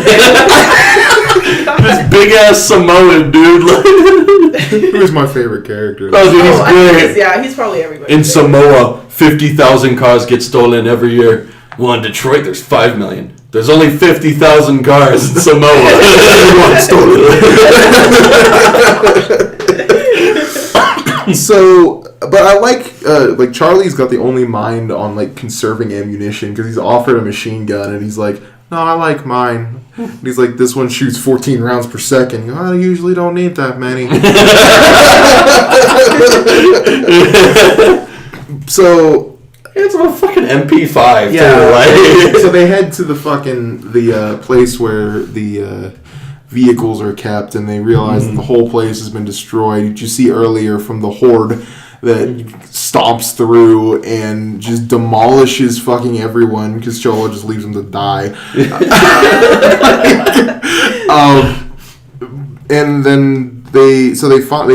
This big ass Samoan dude. Who's my favorite character? Oh, dude, he's great. He's probably everybody. In Samoa, 50,000 cars get stolen every year. Well, in Detroit, there's 5 million. There's only 50,000 cars in Samoa. So, but I like Charlie's got the only mind on like conserving ammunition because he's offered a machine gun and he's like, no, I like mine. And he's like, this one shoots 14 rounds per second. You know, I usually don't need that many. So it's a fucking MP5. yeah. Too, like. So they head to the place where the vehicles are kept, and they realize that the whole place has been destroyed. You see earlier from the horde that stomps through and just demolishes fucking everyone because Cholo just leaves them to die. And then they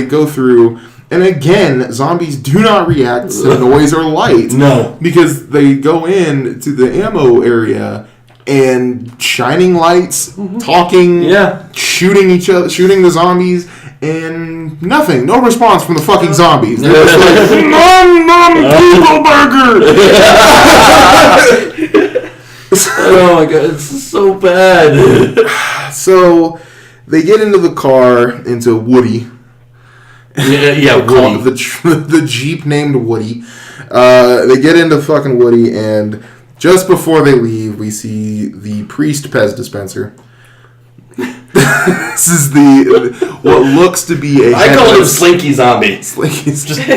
go through, and again, zombies do not react to noise or light. No, because they go in to the ammo area. And shining lights, talking, shooting each other, shooting the zombies, and nothing. No response from the fucking zombies. They're just like, People Burger! Oh my god, it's so bad. So, they get into the car, into Woody. Yeah, Woody. The Jeep named Woody. They get into fucking Woody, and just before they leave, we see the priest Pez dispenser. This is what looks to be a. I call him Slinky Zombie. Slinky's just. I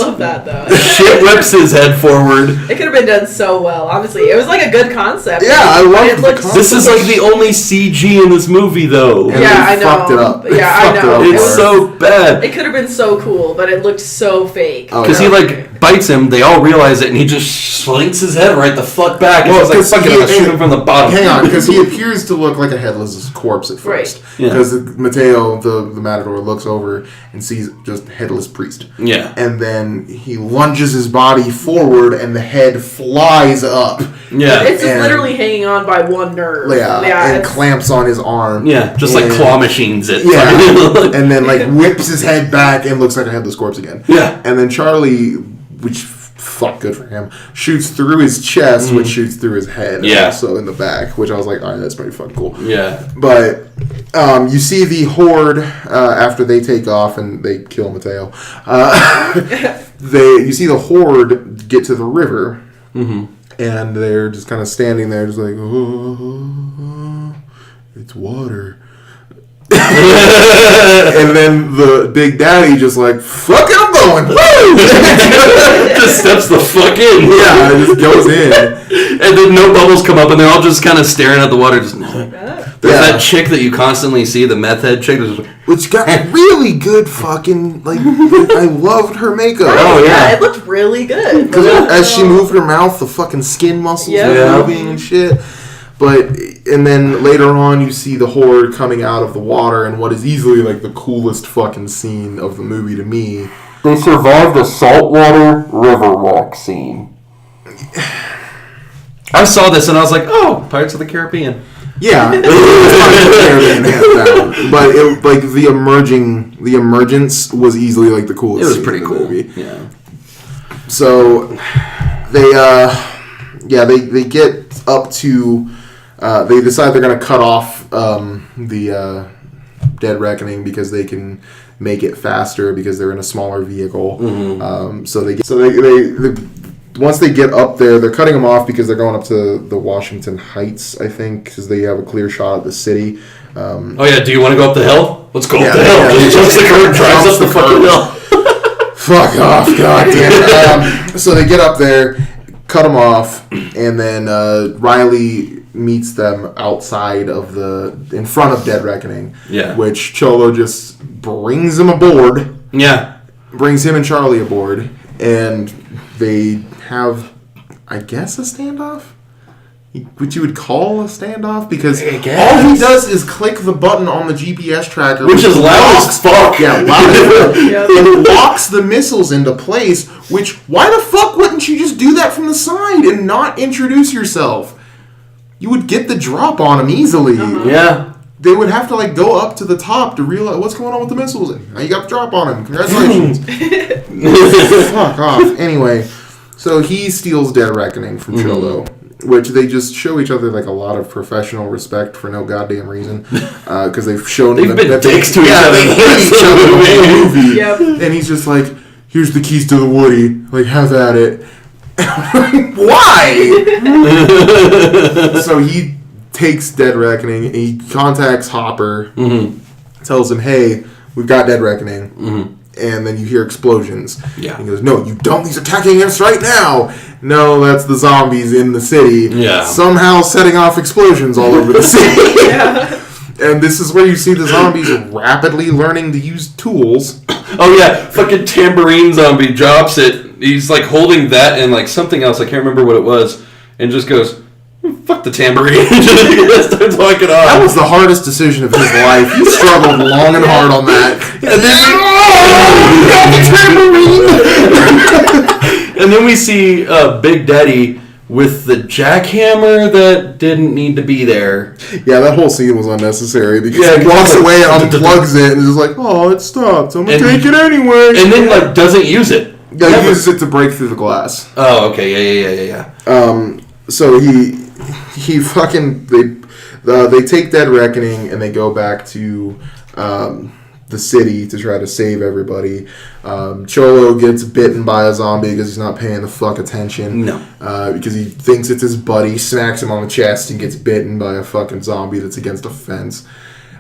love that though. Shit whips his head forward. It could have been done so well. Honestly, it was like a good concept. Yeah, I love the concept. This is like the only CG in this movie, though. And yeah, I know. Fucked it up. Yeah, I know. It's so bad. It could have been so cool, but it looked so fake. Because he like bites him, they all realize it, and he just slinks his head right the fuck back. And he's like, fuck it, I'm gonna shoot him from the bottom. Hang on, because he appears to look like a headless corpse at first. Because Mateo, the matador, looks over and sees just headless priest. Yeah. And then he lunges his body forward, and the head flies up. Yeah. It's just literally hanging on by one nerve. Yeah, and clamps on his arm. Yeah, just like claw machines it. Yeah. And then like whips his head back and looks like a headless corpse again. Yeah. And then Charlie, which fuck good for him, shoots through his chest, which shoots through his head. Yeah. Also in the back, which I was like, all right, that's pretty fucking cool. Yeah. But you see the horde after they take off and they kill Mateo. You see the horde get to the river, and they're just kind of standing there, just like, oh, it's water. And then the Big Daddy just like, fuck it, I'm going. Just steps the fuck in. Yeah, it just goes in. And then no bubbles come up, and they're all just kind of staring at the water. Just, there's that chick that you constantly see, the meth head chick. Which got really good fucking, like, I loved her makeup. Oh, yeah, it looked really good. Because as she moved her mouth, the fucking skin muscles were moving and shit. And then later on, you see the horde coming out of the water, and what is easily like the coolest fucking scene of the movie to me. They survived a saltwater river walk scene. I saw this and I was like, oh, Pirates of the Caribbean. Yeah, but it, like the emergence was easily like the coolest. It was scene pretty in the cool. movie. Yeah. So they get up to. They decide they're going to cut off the Dead Reckoning because they can make it faster because they're in a smaller vehicle. Once they get up there, they're cutting them off because they're going up to the Washington Heights, I think, because they have a clear shot of the city. Oh yeah, do you want to go up the hill? Let's go up the hill. He jumps the curb, drives up the fucking hill. Fuck off, goddamn. So they get up there, cut them off, and then Riley meets them outside of in front of Dead Reckoning. Yeah. Which Cholo just brings him aboard. Yeah. Brings him and Charlie aboard, and they have, I guess, a standoff? Which you would call a standoff? Because all he does is click the button on the GPS tracker. Which is loud as fuck. Yeah, loud as fuck. And locks the missiles into place, which, why the fuck wouldn't you just do that from the side and not introduce yourself? You would get the drop on them easily. Yeah. They would have to like go up to the top to realize what's going on with the missiles. Now you got the drop on them. Congratulations. Fuck off. Anyway, so he steals Dead Reckoning from Cholo. which they just show each other like a lot of professional respect for no goddamn reason, because they've shown They've been dicks to each other. They hate each other the whole movie. Yep. And he's just like, here's the keys to the Woody, like, have at it. Why? So he takes Dead Reckoning and he contacts Hopper, tells him, hey, we've got Dead Reckoning. And then you hear explosions. Yeah. And he goes, no, you don't. He's attacking us right now. No, that's the zombies in the city. Yeah. Somehow setting off explosions all over the city. Yeah. And this is where you see the zombies rapidly learning to use tools. Oh yeah, fucking tambourine zombie drops it. He's like holding that and like something else. I can't remember what it was. And just goes, fuck the tambourine. Just starts walking off. That was the hardest decision of his life. He struggled long and hard on that. And then we see Big Daddy with the jackhammer that didn't need to be there. Yeah, that whole scene was unnecessary because Yeah, he walks like, away and unplugs it and is just like, oh, it stopped. I'm going to take it anyway. And then like doesn't use it. Yeah, he uses it to break through the glass. Oh, okay. Yeah. So he fucking they take Dead Reckoning and they go back to the city to try to save everybody. Cholo gets bitten by a zombie because he's not paying the fuck attention. No. Because he thinks it's his buddy, smacks him on the chest and gets bitten by a fucking zombie that's against a fence.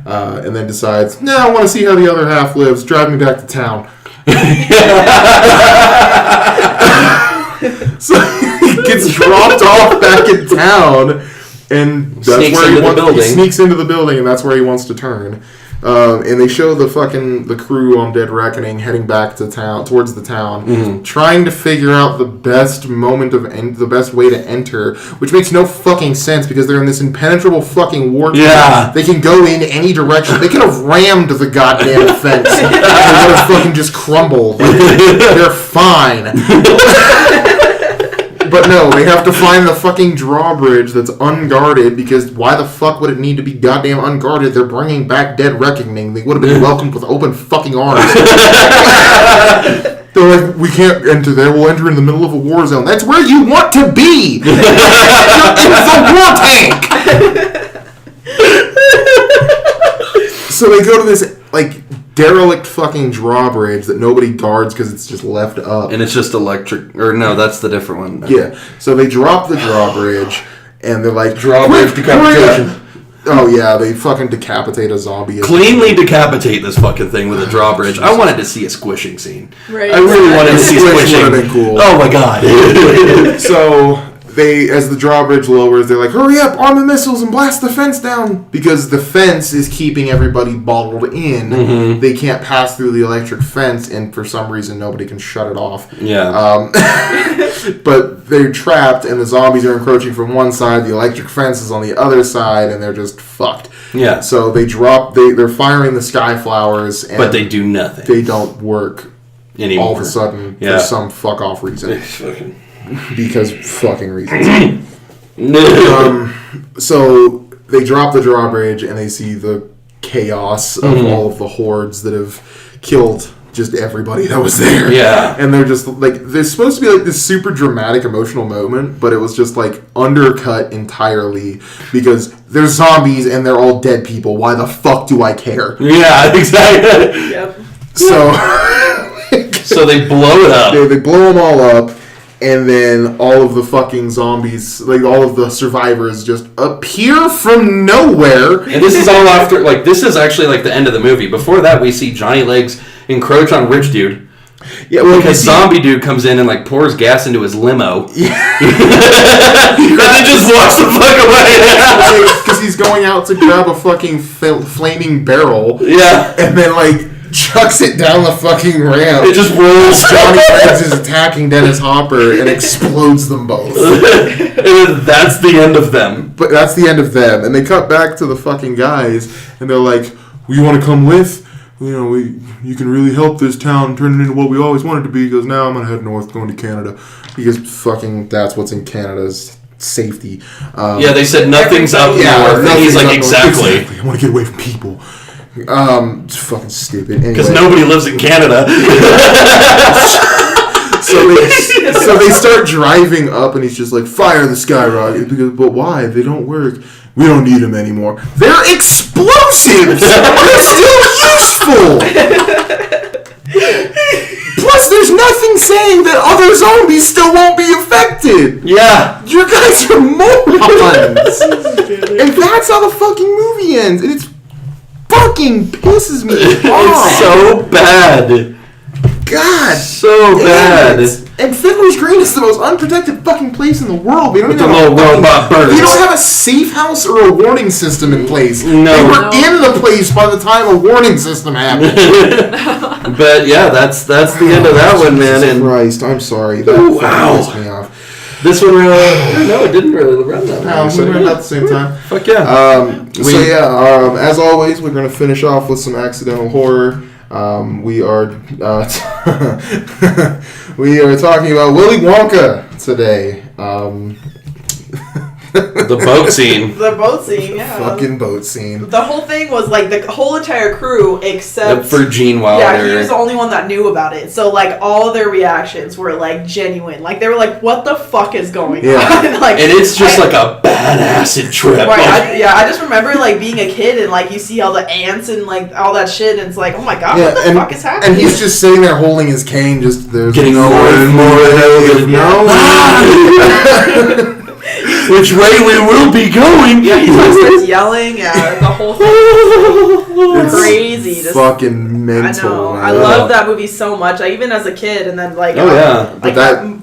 And then decides, I want to see how the other half lives. Drive me back to town. So he gets dropped off back in town, and that's where he sneaks into the building, and that's where he wants to turn. And they show the crew on Dead Reckoning heading back to town, towards the town, trying to figure out the best the best way to enter, which makes no fucking sense because they're in this impenetrable fucking warp. Yeah. They can go in any direction. They could have rammed the goddamn fence. And it would have fucking just crumbled. Like, they're fine. But no, they have to find the fucking drawbridge that's unguarded because why the fuck would it need to be goddamn unguarded? They're bringing back Dead Reckoning. They would have been welcomed with open fucking arms. They're like, we can't enter there. We'll enter in the middle of a war zone. That's where you want to be! You're in the war tank! So they go to this, like, derelict fucking drawbridge that nobody guards because it's just left up. And it's just electric. Or no, that's the different one. Yeah. So they drop the drawbridge and they're like, Drawbridge decapitation. Oh yeah, they fucking decapitate a zombie. Cleanly decapitate this fucking thing with a drawbridge. I wanted to see a squishing scene. Right. I really wanted to see squishing. Would have been cool. Oh my god. So they, as the drawbridge lowers, they're like, hurry up, arm the missiles and blast the fence down. Because the fence is keeping everybody bottled in. Mm-hmm. They can't pass through the electric fence, and for some reason, nobody can shut it off. Yeah. But they're trapped, and the zombies are encroaching from one side, the electric fence is on the other side, and they're just fucked. Yeah. So they're firing the sky flowers, and But they do nothing. they don't work anymore. all of a sudden for some fuck off reason. Fucking. Because fucking reasons. So they drop the drawbridge and they see the chaos of all of the hordes that have killed just everybody that was there. Yeah. And they're just like, there's supposed to be like this super dramatic emotional moment, but it was just like undercut entirely because they're zombies and they're all dead people. Why the fuck do I care? Yeah, exactly. Yep. So they blow it up. They blow them all up. And then all of the fucking zombies, like all of the survivors, just appear from nowhere. And this is all after, like, this is actually like the end of the movie. Before that, we see Johnny Legs encroach on Rich Dude. Yeah, well, because zombie dude comes in and like pours gas into his limo. Yeah. And then just walks the fuck away. Because he's going out to grab a fucking flaming barrel. Yeah. And then like chucks it down the fucking ramp. It just rolls. Johnny Legs is attacking Dennis Hopper and explodes them both. And then that's the end of them. But that's the end of them. And they cut back to the fucking guys and they're like, well, you want to come with? You know, you can really help this town turn it into what we always wanted to be. He goes, now I'm going to head north, going to Canada. Because fucking that's what's in Canada's safety. Yeah, they said nothing's up north. And he's like, exactly. I want to get away from people. It's fucking stupid. Because nobody lives in Canada. So they start driving up, and he's just like, fire the skyrocket. Because, but why? They don't work. We don't need them anymore. They're explosives! They're still useful! Plus, there's nothing saying that other zombies still won't be affected! Yeah. You guys are morons! And that's how the fucking movie ends, and it's fucking pisses me off! It's so bad. God! So bad. And Fiddler's Green is the most unprotected fucking place in the world. We don't With even the have little robot birds. We don't have a safe house or a warning system in place. No. They were in the place by the time a warning system happened. But yeah, that's the end of that one, man. Jesus And Christ, I'm sorry. That Ooh, fucking wow. pissed me off. this one, no, it didn't really run that long. We were at the same time. Fuck yeah. As always, we're gonna finish off with some accidental horror. We are we are talking about Willy Wonka today. The boat scene. The boat scene, yeah. Fucking boat scene. The whole thing was like the whole entire crew except For Gene Wilder. yeah, he was the only one that knew about it. So like all their reactions were like genuine. Like they were like, "What the fuck is going on?" Like, and it's just like a bad acid trip. Right, I just remember like being a kid and like you see all the ants and like all that shit and it's like, oh my god, what the fuck is happening? And he's just sitting there holding his cane, just there's Getting no more and more no. Which way we will be going? Yeah, he starts yelling. Yeah, the whole thing is crazy. It's fucking mental. I know. Man. I love that movie so much. Like, even as a kid, and then like, But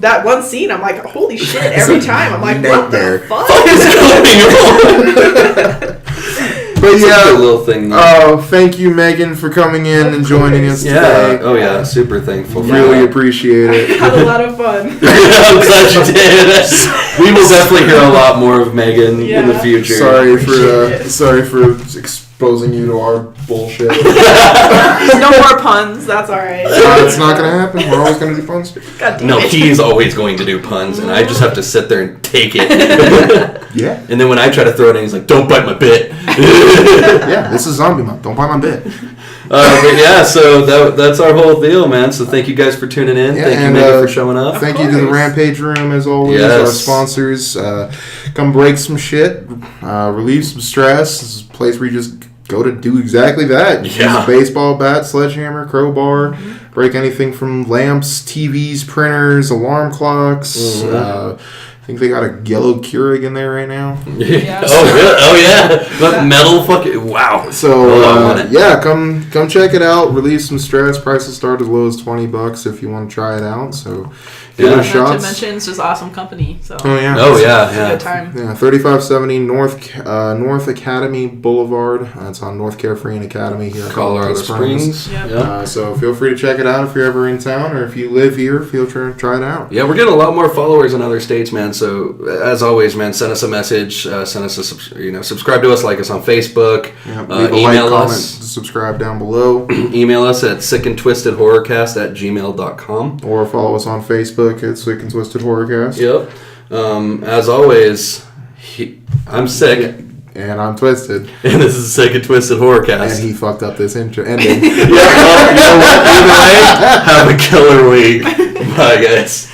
that one scene, I'm like, holy shit! Every time, I'm like, what the fuck is going on? But yeah, a little thing. Thank you, Megan, for coming in and joining us today. Oh yeah, super thankful. Really appreciate it. Had a lot of fun. I'm glad you did. We will definitely hear a lot more of Megan in the future. Sorry for exposing you to our bullshit. No more puns. That's all right. It's not gonna happen. We're always gonna do puns. God damn No, it. he's always going to do puns, and I just have to sit there and take it. Yeah. And then when I try to throw it in, he's like, "Don't bite my bit." Yeah, this is Zombie Month. Don't buy my bit. But yeah, so that's our whole deal, man. So thank you guys for tuning in. Yeah, Thank you, and, Megan, for showing up. Thank you to the Rampage Room, as always, Yes. our sponsors. Come break some shit, relieve some stress. This is a place where you just go to do exactly that. You use a baseball bat, sledgehammer, crowbar, break anything from lamps, TVs, printers, alarm clocks. I think they got a yellow Keurig in there right now. Yeah. Oh, really? Oh, yeah. But metal fucking... Wow. So, come check it out. Relieve some stress. Prices start as low as $20 if you want to try it out. So, give it a shot. Not to mention, it's just awesome company. So. Oh, yeah. Oh, yeah, It's a good time. Yeah, 3570 North Academy Boulevard. It's on North Carefree Academy here in Colorado Springs. Yep. So feel free to check it out if you're ever in town, or if you live here, feel free to try it out. Yeah, we're getting a lot more followers in other states, man. So as always, man, send us a message. Send us subscribe to us, like us on Facebook. Leave a Email like, us. comment, subscribe down below, Email us at sickandtwistedhorrorcast@gmail.com. or follow us on Facebook at Sick and Twisted Horrorcast. Yep. As always, I'm Sick. And I'm Twisted. And this is Sick and Twisted Horrorcast. And he fucked up this ending. Yeah, well, you know what? Either way, have a killer week. Bye, guys.